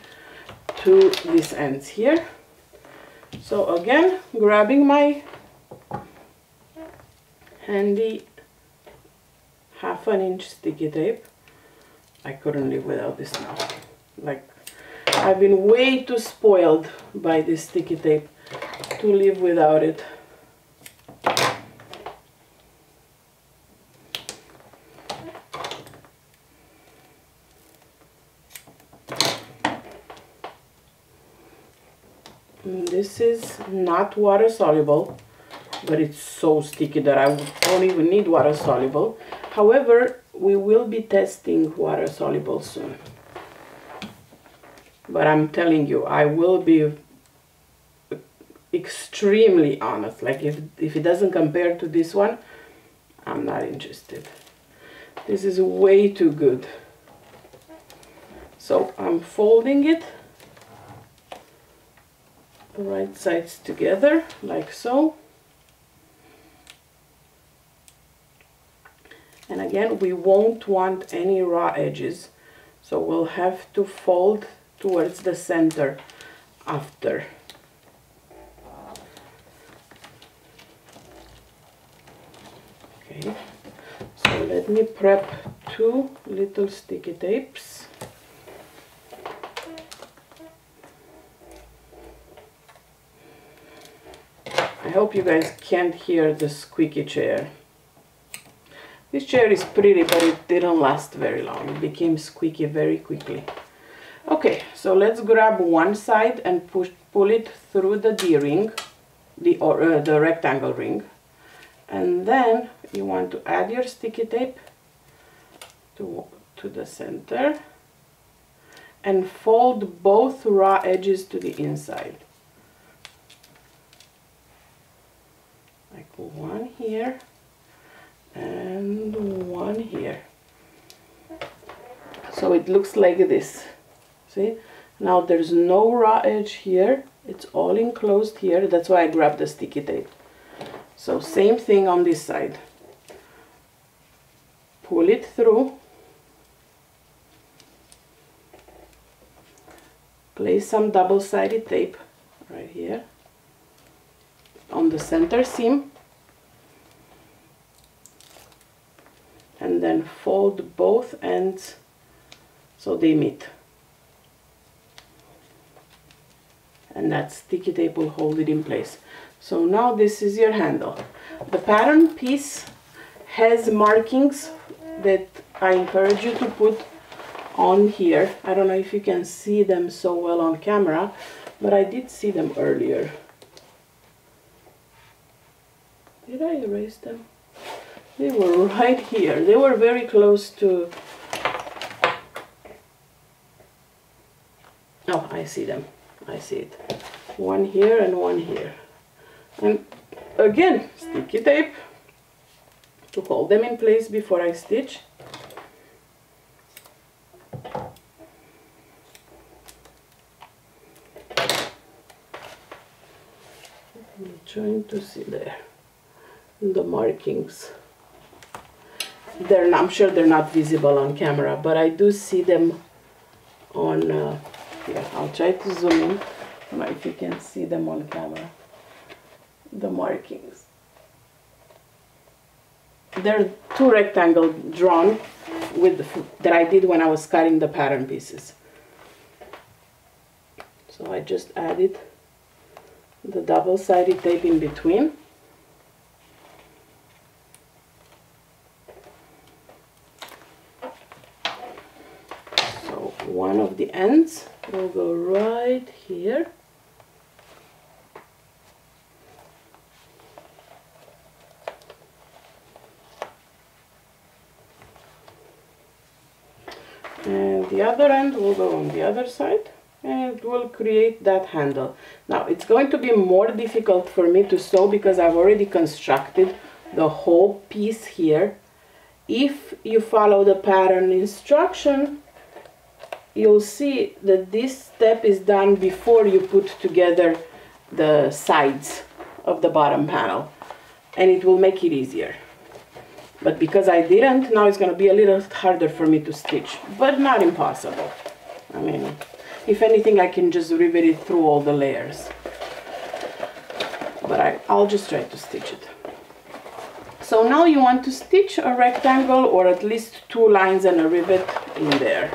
A: to these ends here. So again, grabbing my handy 1/2 inch sticky tape. I couldn't live without this now. Like, I've been way too spoiled by this sticky tape to live without it. This is not water soluble, but it's so sticky that I don't even need water soluble. However, we will be testing water soluble soon. But I'm telling you, I will be extremely honest. Like, if it doesn't compare to this one, I'm not interested. This is way too good. So I'm folding it, the right sides together, like so. And again, we won't want any raw edges, so we'll have to fold towards the center after. Okay, so let me prep 2 little sticky tapes. I hope you guys can't hear the squeaky chair. This chair is pretty, but it didn't last very long. It became squeaky very quickly. Okay, so let's grab one side and pull it through the D-ring, the rectangle ring. And then you want to add your sticky tape to the center and fold both raw edges to the inside. Like one here and one here. So it looks like this. See? Now there's no raw edge here. It's all enclosed here. That's why I grabbed the sticky tape. So same thing on this side. Pull it through. Place some double-sided tape right here on the center seam. And then fold both ends so they meet. And that sticky tape will hold it in place. So now this is your handle. The pattern piece has markings that I encourage you to put on here. I don't know if you can see them so well on camera, but I did see them earlier. Did I erase them? They were right here. They were very close to... Oh, I see them. I see it. One here and one here. And again, sticky tape to hold them in place before I stitch. I'm trying to see there the markings. I'm sure they're not visible on camera, but I do see them on here. I'll try to zoom in. I don't know if you can see them on camera. The markings. There are 2 rectangles drawn that I did when I was cutting the pattern pieces. So I just added the double-sided tape in between. So one of the ends will go right here. the other end will go on the other side, and it will create that handle. Now it's going to be more difficult for me to sew because I've already constructed the whole piece here. If you follow the pattern instruction, you'll see that this step is done before you put together the sides of the bottom panel, and it will make it easier. But because I didn't, now it's going to be a little harder for me to stitch, but not impossible. I mean, if anything, I can just rivet it through all the layers. But I'll just try to stitch it. So now you want to stitch a rectangle or at least 2 lines and a rivet in there.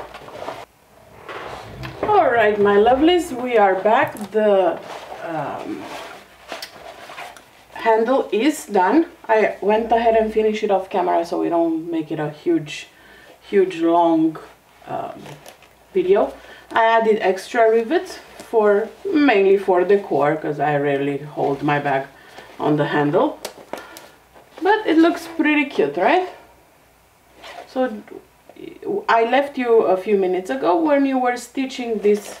A: Alright, my lovelies, we are back. The handle is done. I went ahead and finished it off camera so we don't make it a huge long video. I added extra rivets mainly for decor because I rarely hold my bag on the handle, but it looks pretty cute, right? So I left you a few minutes ago when you were stitching these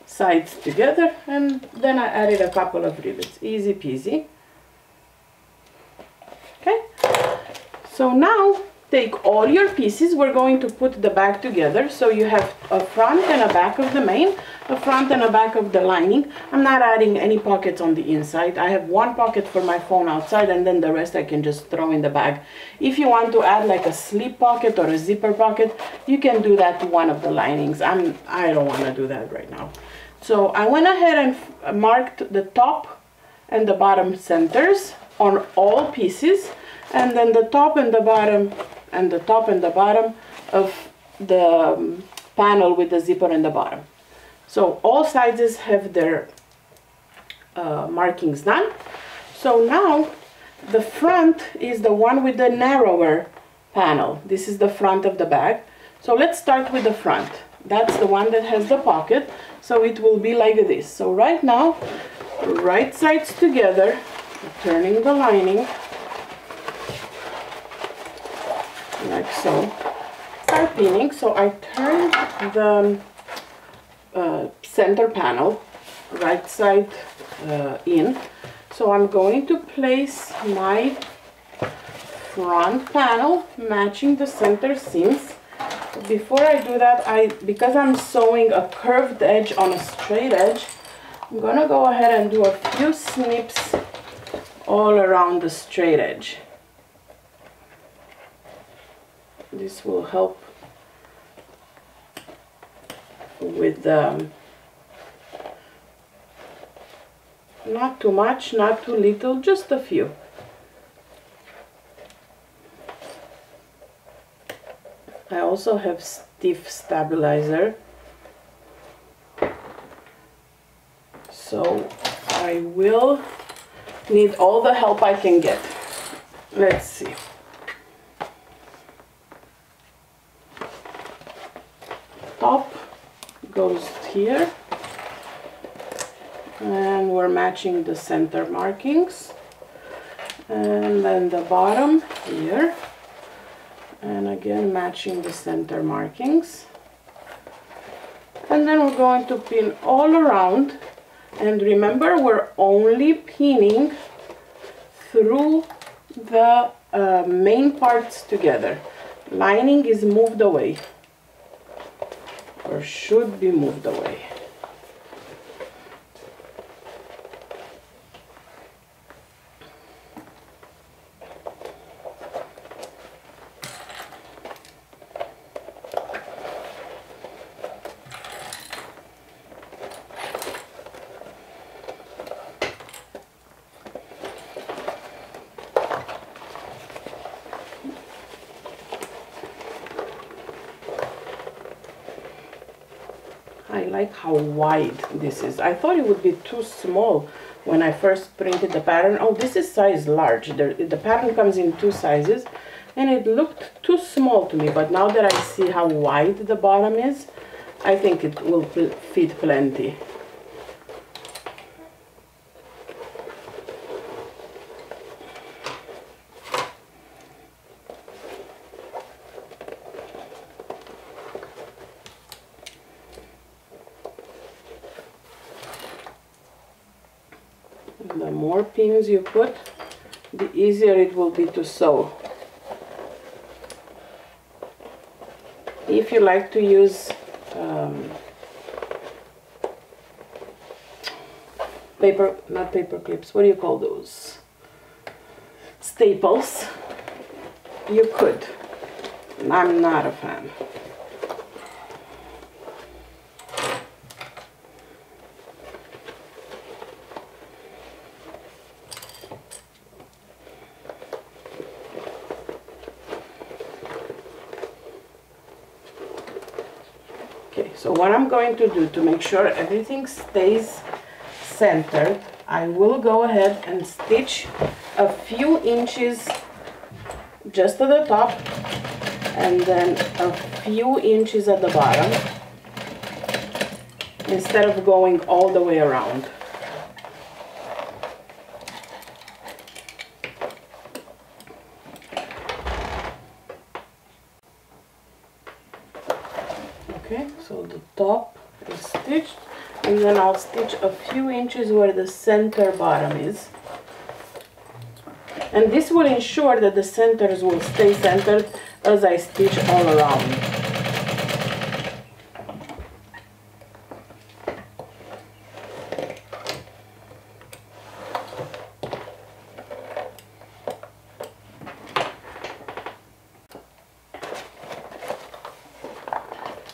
A: sides together, and then I added a couple of rivets. Easy peasy. Okay, so now take all your pieces. We're going to put the bag together. So you have a front and a back of the main, a front and a back of the lining. I'm not adding any pockets on the inside. I have one pocket for my phone outside, and then the rest I can just throw in the bag. If you want to add like a slip pocket or a zipper pocket, you can do that to one of the linings. I don't want to do that right now. So I went ahead and marked the top and the bottom centers on all pieces, and then the top and the bottom and the top and the bottom of the panel with the zipper in the bottom. So all sizes have their markings done. So now the front is the one with the narrower panel. This is the front of the bag. So let's start with the front. That's the one that has the pocket, so it will be like this. So right now, right sides together, turning the lining like so. Start pinning. So I turned the center panel right side in. So I'm going to place my front panel matching the center seams. Before I do that, because I'm sewing a curved edge on a straight edge, I'm gonna go ahead and do a few snips all around the straight edge. This will help with not too much, not too little, just a few. I also have stiff stabilizer, so I will need all the help I can get. Let's see. Top goes here, and we're matching the center markings, and then the bottom here, and again matching the center markings, and then we're going to pin all around. And remember, we're only pinning through the main parts together. Lining is moved away, or should be moved away. I like how wide this is. I thought it would be too small when I first printed the pattern. Oh, this is size large. The pattern comes in 2 sizes, and it looked too small to me. But now that I see how wide the bottom is, I think it will fit plenty. The more pins you put, the easier it will be to sew. If you like to use not paper clips, what do you call those? Staples, you could. I'm not a fan. Okay, so what I'm going to do to make sure everything stays centered, I will go ahead and stitch a few inches just at the top and then a few inches at the bottom instead of going all the way around. Okay, so the top is stitched, and then I'll stitch a few inches where the center bottom is. And this will ensure that the centers will stay centered as I stitch all around.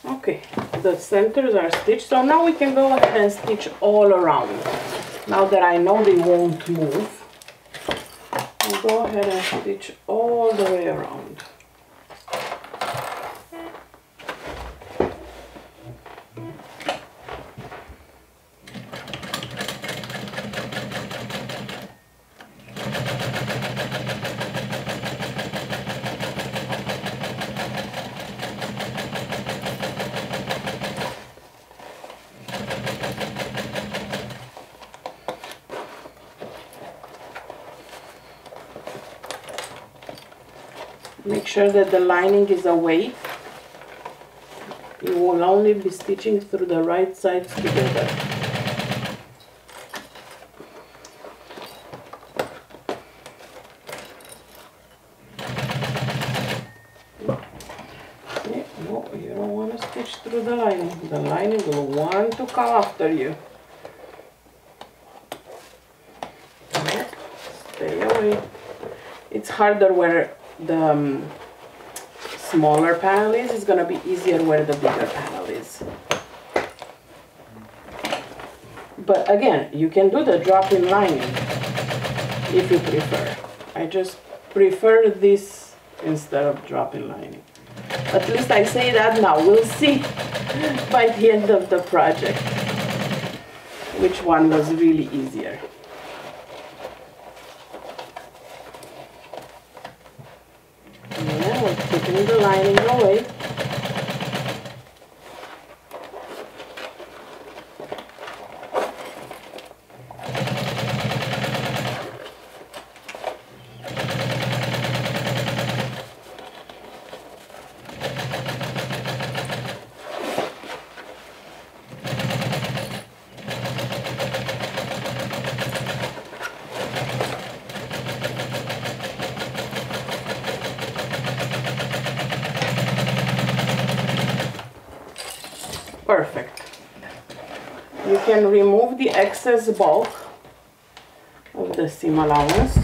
A: Okay, the centers are stitched, so now we can go ahead and stitch all around. Now that I know they won't move, I'll go ahead and stitch all the way around. Make sure that the lining is away. You will only be stitching through the right sides together. Okay, no, you don't want to stitch through the lining. The lining will want to come after you. Okay, stay away. It's harder where the smaller panel is. It's going to be easier where the bigger panel is. But again, you can do the drop-in lining if you prefer. I just prefer this instead of drop-in lining. At least I say that now. We'll see by the end of the project which one was really easier. Taking the lining away. Perfect. You can remove the excess bulk of the seam allowance.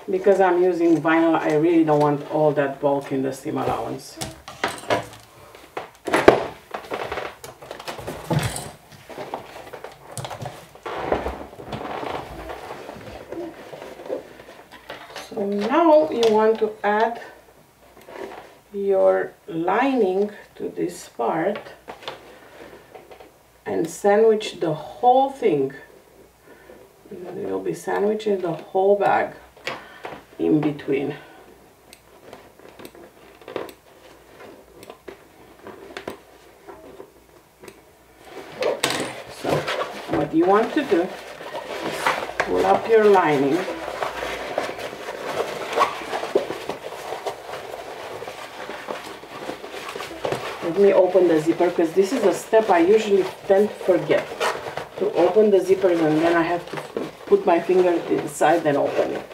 A: Because I'm using vinyl, I really don't want all that bulk in the seam allowance. So now you want to add your lining to this part and sandwich the whole thing. You'll be sandwiching the whole bag in between. So what you want to do is pull up your lining. Let me open the zipper, because this is a step I usually tend to forget, to open the zippers, and then I have to put my finger inside and open it.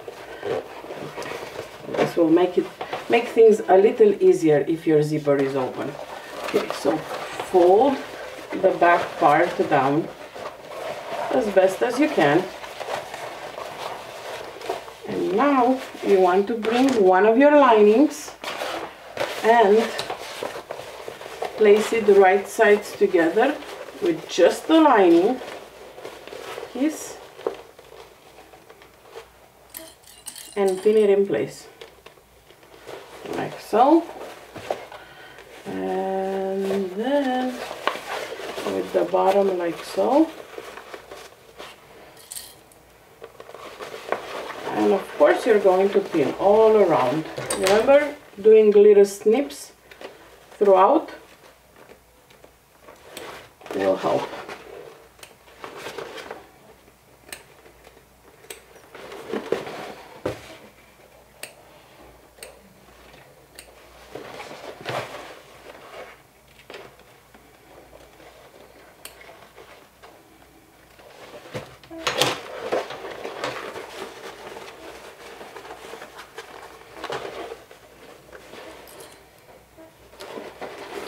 A: This will make things a little easier if your zipper is open. Okay, so fold the back part down as best as you can. And now you want to bring one of your linings and place it the right sides together with just the lining piece and pin it in place like so, and then with the bottom like so, and of course you're going to pin all around. Remember, doing little snips throughout will help.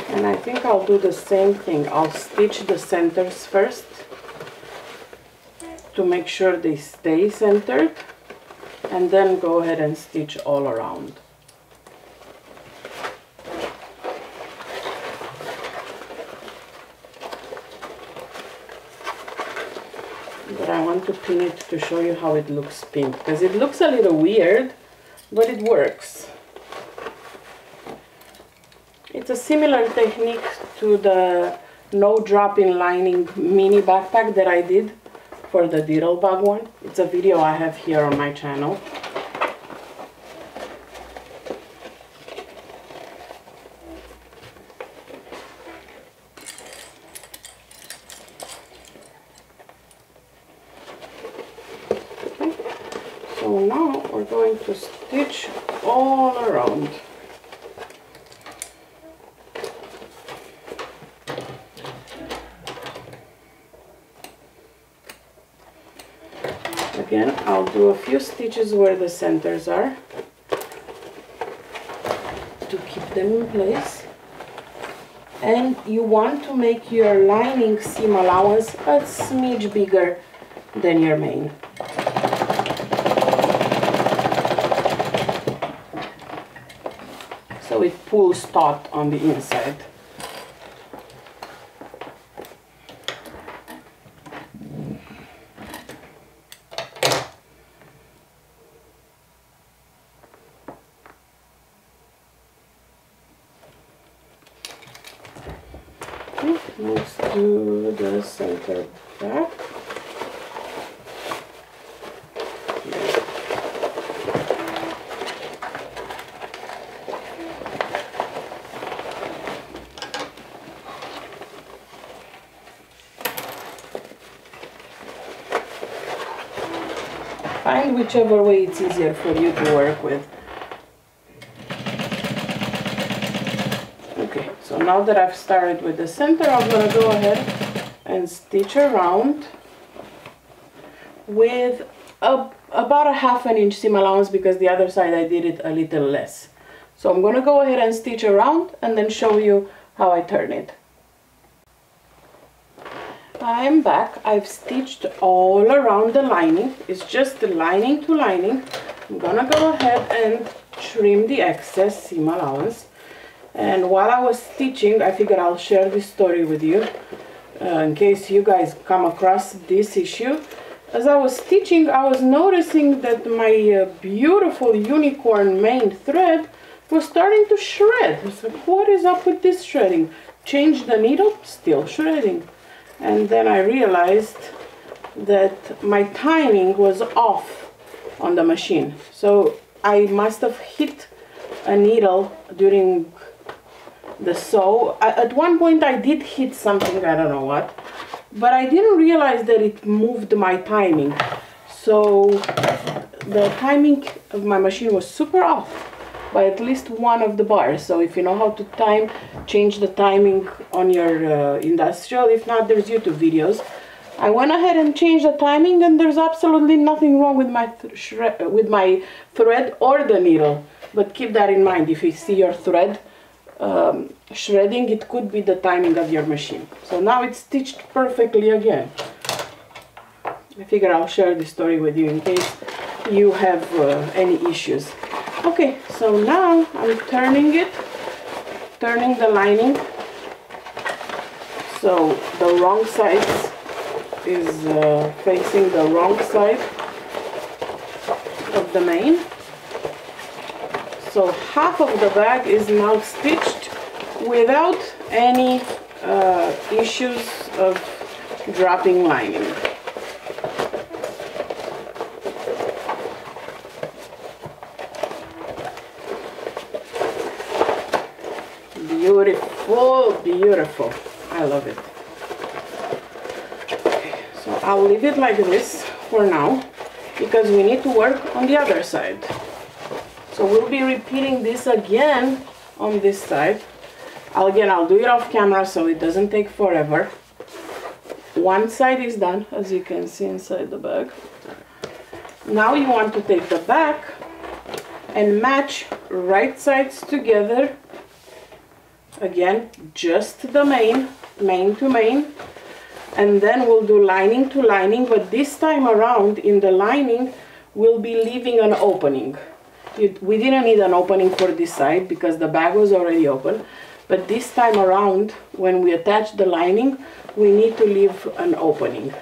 A: And I think I'll do the same thing. I'll stitch the centers first to make sure they stay centered, and then go ahead and stitch all around. But I want to pin it to show you how it looks pinned, because it looks a little weird, but it works. It's a similar technique to the no drop-in lining mini backpack that I did for the Diddle Bug one. It's a video I have here on my channel. Okay. So now we're going to stitch all around. Again, I'll do a few stitches where the centers are to keep them in place. And you want to make your lining seam allowance a smidge bigger than your main. So it pulls taut on the inside. Let's do the center back. Find whichever way it's easier for you to work with. Okay, so now that I've started with the center, I'm going to go ahead and stitch around with about a ½ inch seam allowance, because the other side I did it a little less. So I'm going to go ahead and stitch around and then show you how I turn it. I'm back. I've stitched all around the lining. It's just the lining to lining. I'm gonna go ahead and trim the excess seam allowance. And while I was stitching, I figured I'll share this story with you in case you guys come across this issue. as I was stitching, I was noticing that my beautiful unicorn main thread was starting to shred. I was like, what is up with this shredding? Change the needle, still shredding. And then I realized that my timing was off on the machine. So I must have hit a needle during the sew. At one point I did hit something, I don't know what, but I didn't realize that it moved my timing. So the timing of my machine was super off by at least one of the bars. So if you know how to time, change the timing on your industrial. If not, there's YouTube videos. I went ahead and changed the timing, and there's absolutely nothing wrong with my thread or the needle. But keep that in mind. If you see your thread shredding, it could be the timing of your machine. So now it's stitched perfectly again. I figure I'll share this story with you in case you have any issues. Okay, so now I'm turning the lining so the wrong side is facing the wrong side of the main. So half of the bag is now stitched without any issues of dropping lining. Beautiful, beautiful. I love it. Okay, so I'll leave it like this for now because we need to work on the other side. So we'll be repeating this again on this side. I'll do it off camera so it doesn't take forever. One side is done, as you can see inside the bag. Now you want to take the back and match right sides together. Again, just the main to main, and then we'll do lining to lining, but this time around in the lining we'll be leaving an opening. We didn't need an opening for this side because the bag was already open, but this time around when we attach the lining we need to leave an opening.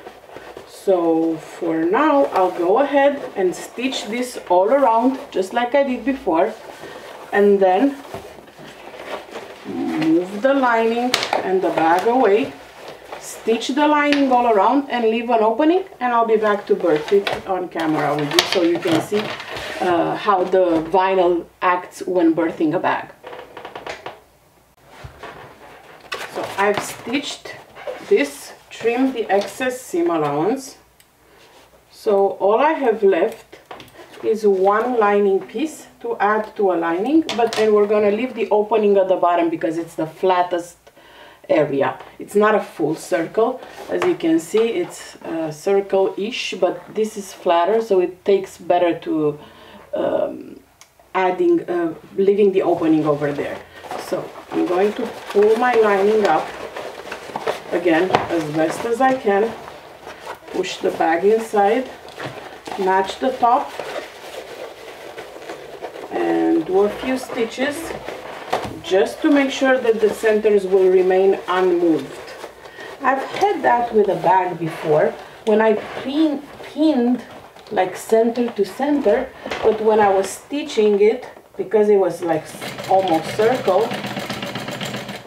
A: So for now I'll go ahead and stitch this all around just like I did before, and then move the lining and the bag away, stitch the lining all around and leave an opening, and I'll be back to birth it on camera with you so you can see how the vinyl acts when birthing a bag. So I've stitched this, trimmed the excess seam allowance, so all I have left is one lining piece to add to a lining, and we're going to leave the opening at the bottom because it's the flattest area. It's not a full circle, as you can see. It's circle-ish, but this is flatter, so it takes better to leaving the opening over there. So I'm going to pull my lining up again as best as I can, push the bag inside, match the top, and do a few stitches just to make sure that the centers will remain unmoved. I've had that with a bag before when I pinned like center to center, but when I was stitching it, because it was like almost circle,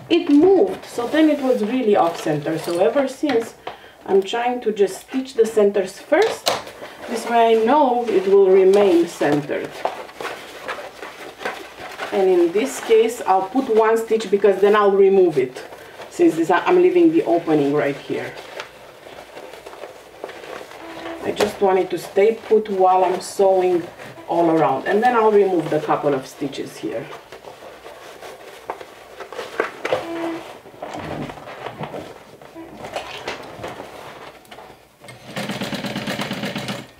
A: it moved, so then it was really off center. So ever since I'm trying to just stitch the centers first, this way I know it will remain centered. And in this case I'll put one stitch because then I'll remove it, since I'm leaving the opening right here. I just want it to stay put while I'm sewing all around, and then I'll remove the couple of stitches here.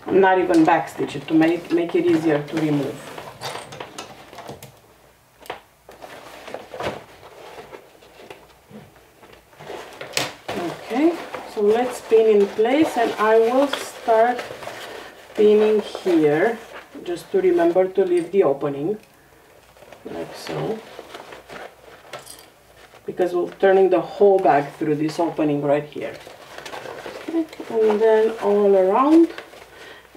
A: I'm not even back stitch it to make it easier to remove. Okay, so let's pin in place, and I will start pinning here, just to remember to leave the opening, like so, because we're turning the whole bag through this opening right here. and then all around.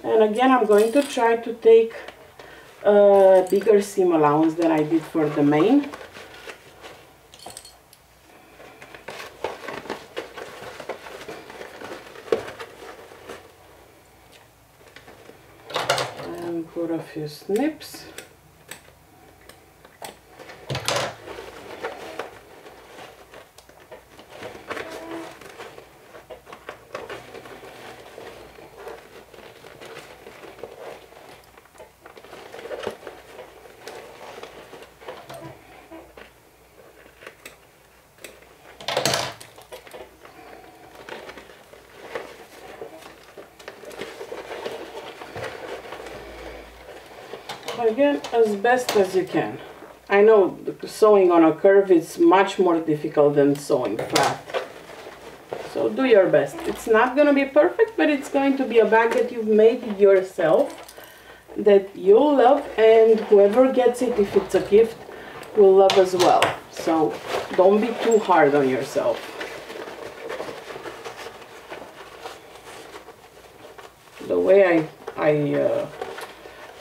A: And again, I'm going to try to take a bigger seam allowance than I did for the main. And put a few snips. Again, as best as you can. I know sewing on a curve is much more difficult than sewing flat. So do your best. It's not going to be perfect, but it's going to be a bag that you've made yourself, that you'll love, and whoever gets it, if it's a gift, will love as well. So don't be too hard on yourself. The way I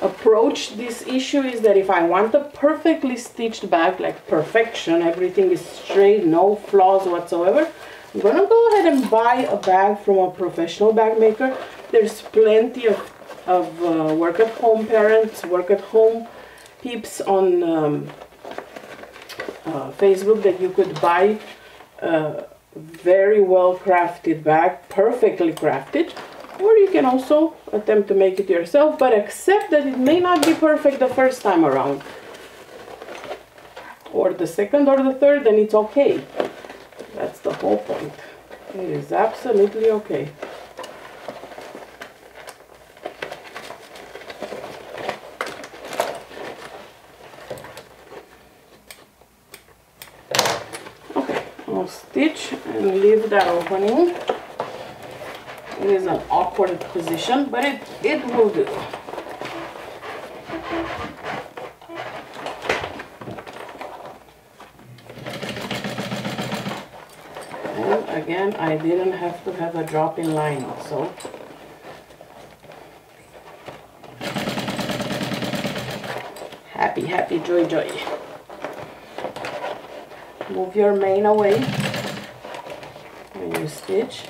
A: approach this issue is that if I want a perfectly stitched bag, like perfection, everything is straight, no flaws whatsoever, I'm gonna go ahead and buy a bag from a professional bag maker. There's plenty of work at home parents, work at home peeps on Facebook that you could buy a very well crafted bag, perfectly crafted. Or you can also attempt to make it yourself, but accept that it may not be perfect the first time around. Or the second or the third, and it's okay. That's the whole point. It is absolutely okay. Okay, I'll stitch and leave that opening. It is an awkward position, but it will do. And again, I didn't have to have a drop-in lining, so happy, happy, joy, joy. Move your main away when you stitch.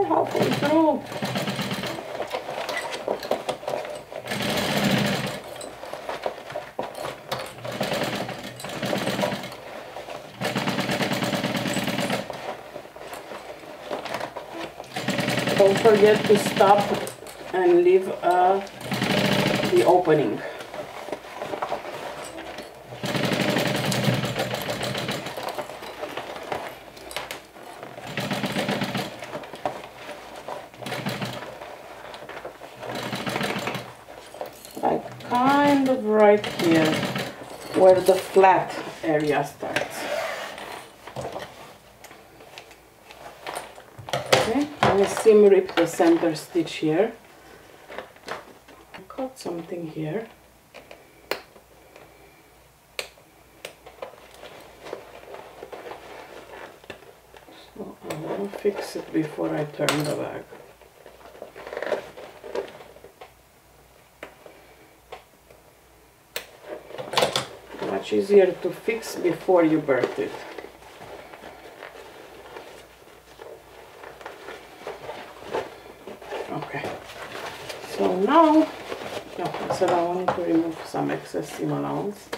A: Halfway through. Don't forget to stop and leave the opening. Kind of right here where the flat area starts. Okay, I'm going to seam rip the center stitch here. I caught something here. So I'm going to fix it before I turn the bag. Much easier to fix before you birth it. Okay, so now, I said I wanted to remove some excess seam allowance.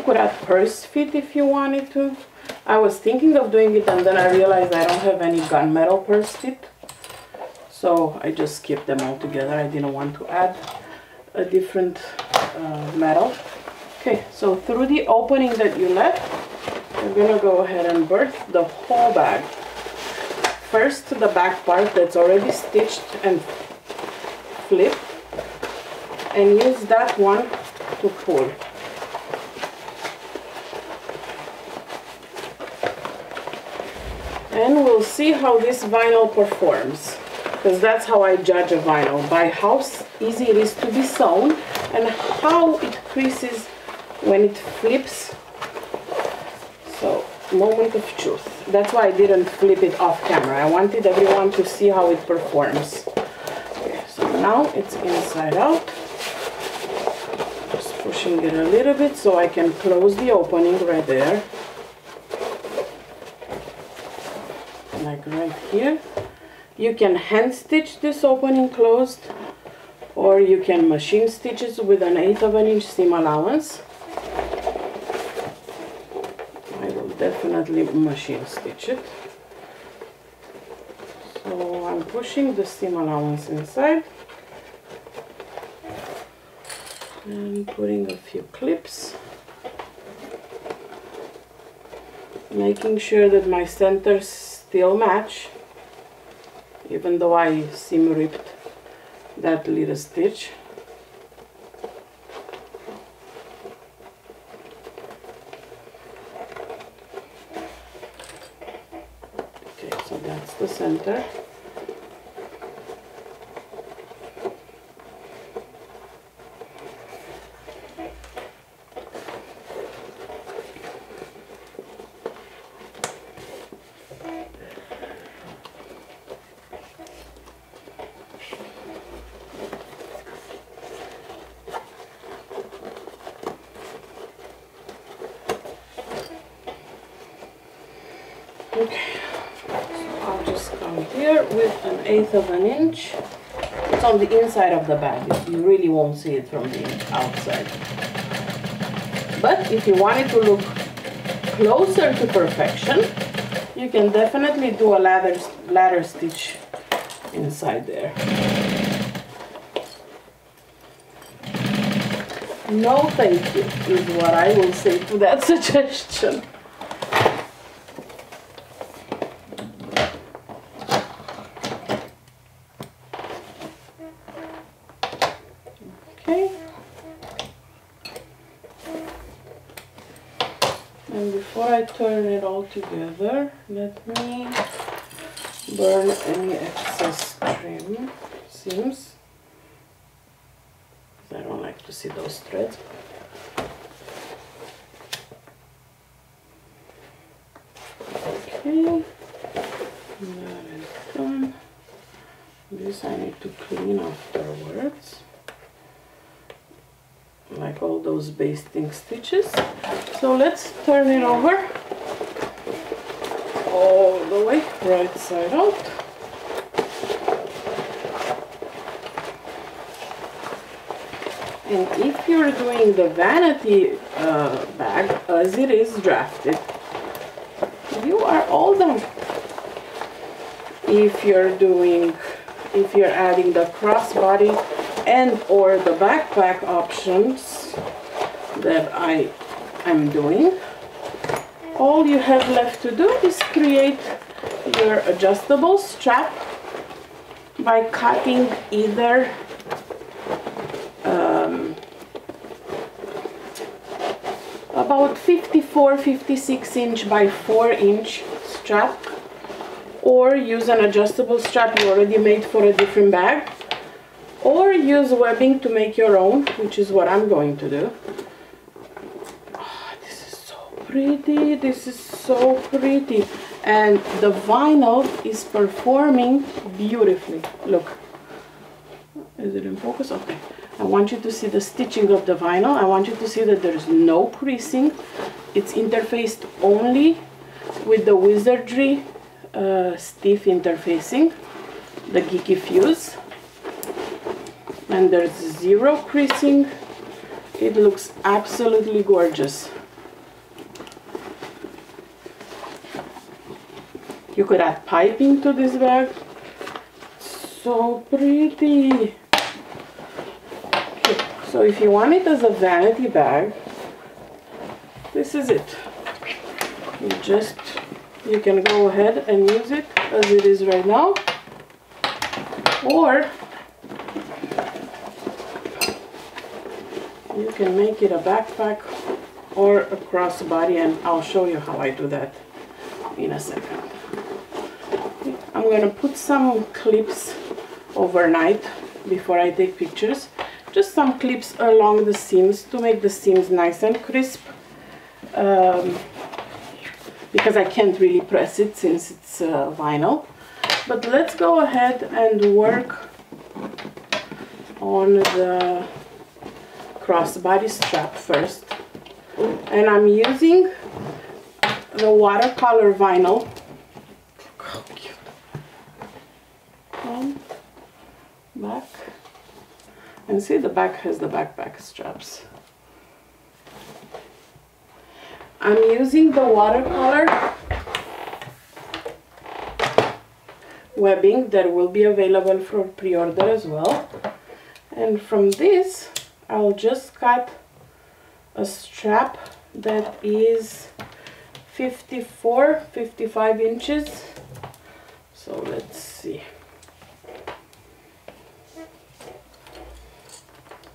A: Could add purse fit if you wanted to. I was thinking of doing it, and then I realized I don't have any gunmetal purse fit, so I just kept them all together. I didn't want to add a different metal. Okay, so through the opening that you left, you're gonna go ahead and birth the whole bag. First, the back part that's already stitched and flipped, and use that one to pull. And we'll see how this vinyl performs, because that's how I judge a vinyl, by how easy it is to be sewn and how it creases when it flips. So, moment of truth. That's why I didn't flip it off camera. I wanted everyone to see how it performs. Okay, so now it's inside out. Just pushing it a little bit so I can close the opening right there. Like right here. You can hand stitch this opening closed, or you can machine stitch it with an 1/8 of an inch seam allowance. I will definitely machine stitch it. So I'm pushing the seam allowance inside and putting a few clips, making sure that my centers still match, even though I seam ripped that little stitch. Okay, so that's the center. Okay, so I'll just come here with an 1/8 of an inch. It's on the inside of the bag. You really won't see it from the outside. But if you want it to look closer to perfection, you can definitely do a ladder stitch inside there. No thank you is what I will say to that suggestion. Okay. And before I turn it all together, let me burn any excess trim seams. I don't like to see those threads. Okay, that is done. This I need to clean afterwards, like all those basting stitches. So let's turn it over all the way, right side out. And if you're doing the vanity bag as it is drafted, you are all done. If you're adding the crossbody and or the backpack options that I'm doing, all you have left to do is create your adjustable strap by cutting either about 54-56 inch by 4 inch strap, or use an adjustable strap you already made for a different bag, or use webbing to make your own, which is what I'm going to do. Oh, this is so pretty, this is so pretty, and the vinyl is performing beautifully. Look, is it in focus? Okay. I want you to see the stitching of the vinyl. I want you to see that there's no creasing. It's interfaced only with the Wizardry stiff interfacing, the Geeky Fuse. And there's zero creasing. It looks absolutely gorgeous. You could add piping to this bag. so pretty. Okay, so if you want it as a vanity bag, this is it. You can go ahead and use it as it is right now, or you can make it a backpack or a crossbody, and I'll show you how I do that in a second. I'm going to put some clips overnight before I take pictures. Just some clips along the seams to make the seams nice and crisp. Because I can't really press it since it's vinyl. But let's go ahead and work on the crossbody strap first. And I'm using the watercolor vinyl. Oh, cute. And back. And see, the back has the backpack straps. I'm using the watercolor webbing that will be available for pre-order as well. And from this, I'll just cut a strap that is 55 inches. So let's see.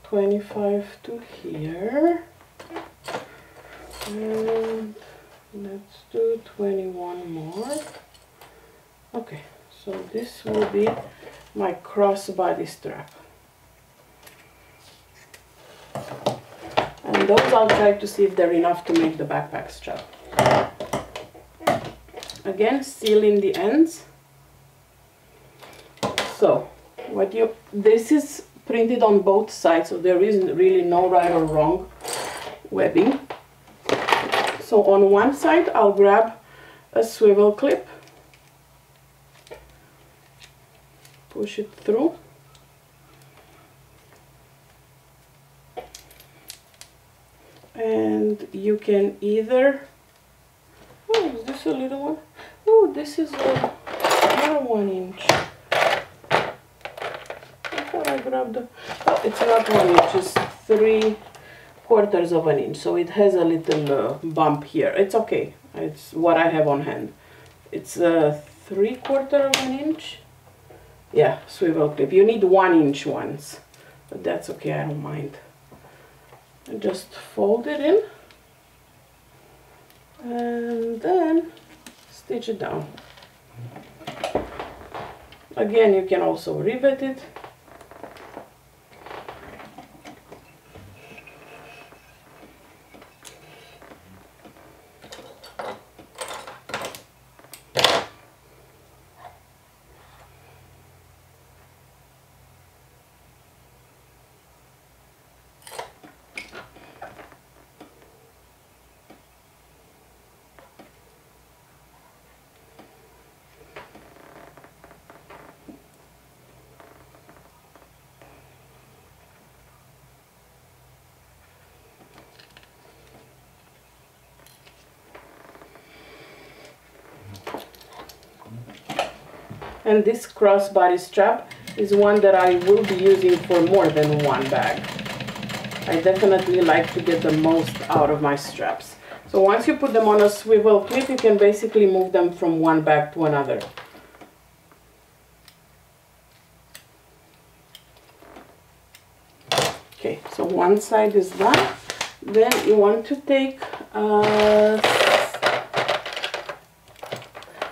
A: 25 to here. And let's do 21 more. Okay, so this will be my crossbody strap. And those I'll try to see if they're enough to make the backpack strap. Again, sealing the ends. So, this is printed on both sides, so there isn't really no right or wrong webbing. So on one side, I'll grab a swivel clip, push it through, and you can either, oh, is this a little one? Oh, this is another 1 inch. I thought I grabbed the, oh, it's not 1 inch, it's 3/4 of an inch, so it has a little bump here. It's okay, it's what I have on hand. It's 3/4 of an inch. Yeah, swivel clip. You need 1 inch ones, but that's okay, I don't mind. And just fold it in and then stitch it down. Again, you can also rivet it. And this crossbody strap is one that I will be using for more than one bag. I definitely like to get the most out of my straps. So once you put them on a swivel clip, you can basically move them from one bag to another. Okay, so one side is done. Then you want to take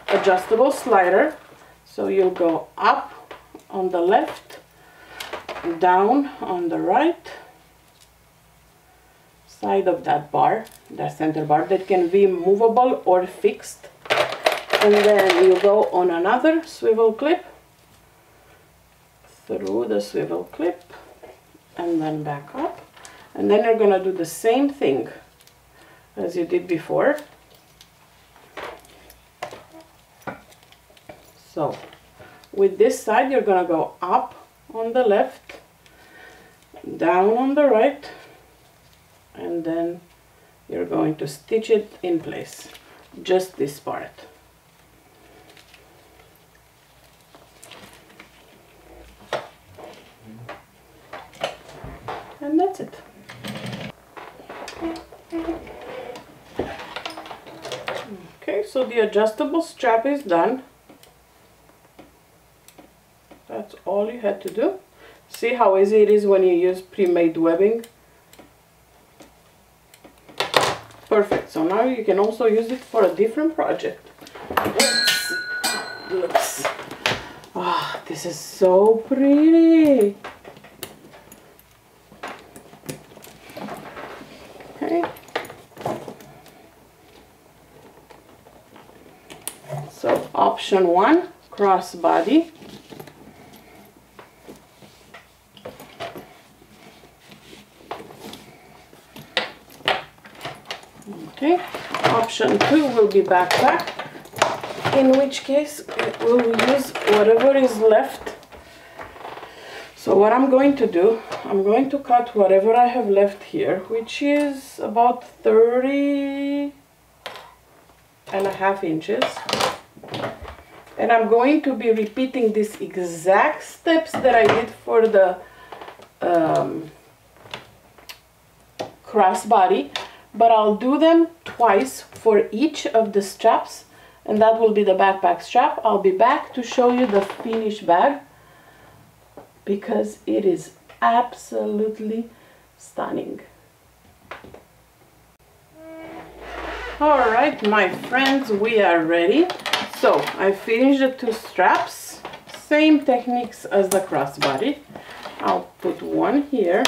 A: adjustable slider. So you'll go up on the left, down on the right side of that bar, that center bar, that can be movable or fixed. And then you go on another swivel clip, through the swivel clip, and then back up. And then you're going to do the same thing as you did before. So with this side, you're going to go up on the left, down on the right, and then you're going to stitch it in place, just this part. that's it. Okay, so the adjustable strap is done. That's all you had to do. See how easy it is when you use pre-made webbing? Perfect. So now you can also use it for a different project. Let's see. Looks. Ah, this is so pretty. Okay. So option 1, crossbody. Okay, option 2 will be backpack, in which case it will use whatever is left. So what I'm going to do, I'm going to cut whatever I have left here, which is about 30.5 inches. And I'm going to be repeating these exact steps that I did for the crossbody, but I'll do them twice for each of the straps, and that will be the backpack strap. I'll be back to show you the finished bag because it is absolutely stunning. Alright, my friends, we are ready. So I finished the 2 straps, same techniques as the crossbody. I'll put one here,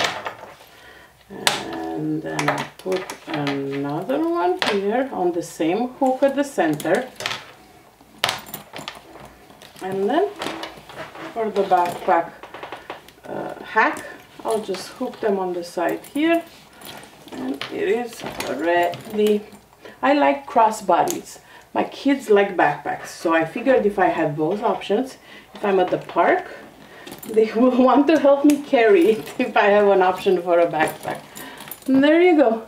A: and then I'll put another one here on the same hook at the center. And then for the backpack hack, I'll just hook them on the side here, and it is ready. I like crossbodies. My kids like backpacks, so I figured if I had both options, if I'm at the park, they will want to help me carry it if I have an option for a backpack. And there you go.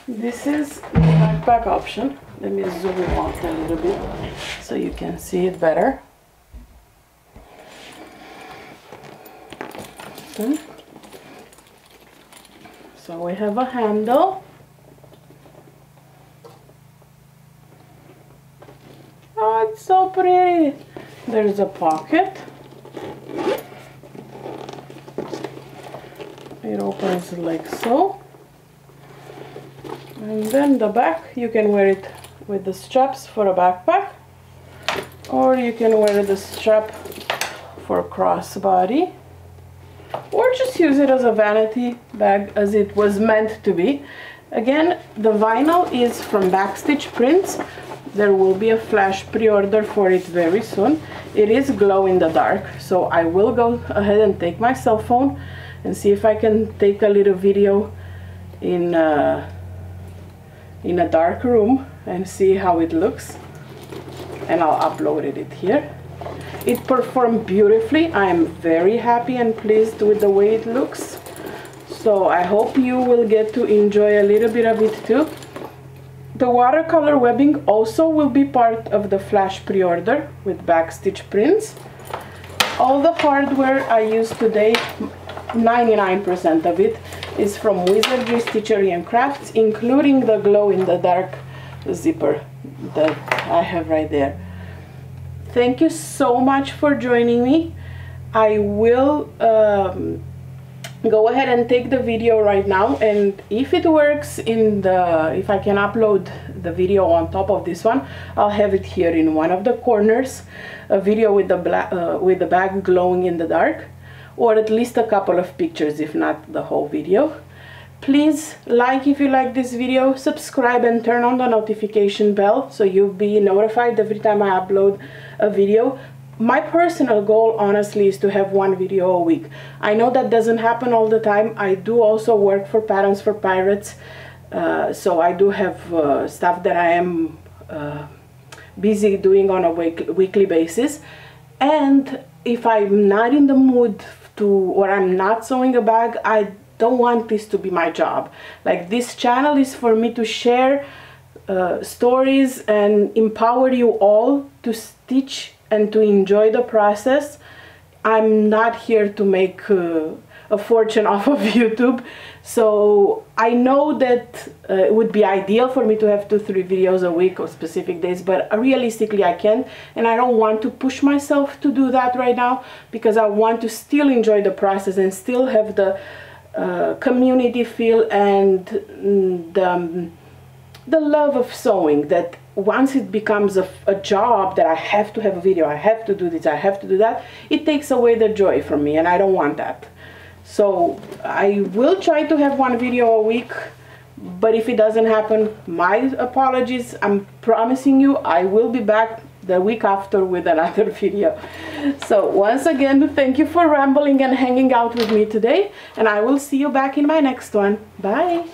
A: This is the backpack option. Let me zoom it out a little bit so you can see it better. Okay. So we have a handle. Oh, it's so pretty. There's a pocket. It opens like so. And then the back, you can wear it with the straps for a backpack, or you can wear the strap for crossbody, or just use it as a vanity bag as it was meant to be. Again, the vinyl is from Backstitch Prints. There will be a flash pre-order for it very soon. It is glow in the dark, so I will go ahead and take my cell phone and see if I can take a little video in a dark room and see how it looks, and I'll upload it here. It performed beautifully. I am very happy and pleased with the way it looks, so I hope you will get to enjoy a little bit of it too. The watercolor webbing also will be part of the flash pre-order with Backstitch Prints. All the hardware I used today, 99% of it, is from Wizardry Stitchery and Crafts, including the glow-in-the-dark zipper that I have right there. Thank you so much for joining me. I will go ahead and take the video right now, and if it works if I can upload the video on top of this one, I'll have it here in one of the corners, a video with the bag glowing in the dark, or at least a couple of pictures, if not the whole video. Please like if you like this video, subscribe and turn on the notification bell so you'll be notified every time I upload a video. My personal goal, honestly, is to have one video a week. I know that doesn't happen all the time. I do also work for Patterns for Pirates, so I do have stuff that I am busy doing on a weekly basis. And if I'm not in the mood to, or I'm not sewing a bag, I don't want this to be my job. Like, this channel is for me to share stories and empower you all to stitch and to enjoy the process. I'm not here to make a fortune off of YouTube. So I know that it would be ideal for me to have 2-3 videos a week or specific days, but realistically I can't, and I don't want to push myself to do that right now, because I want to still enjoy the process and still have the community feel and the love of sewing, that once it becomes a job that I have to have a video, I have to do this, I have to do that, it takes away the joy from me, and I don't want that. So I will try to have 1 video a week, but if it doesn't happen, my apologies. I'm promising you I will be back the week after with another video. So once again, thank you for rambling and hanging out with me today, and I will see you back in my next one. Bye!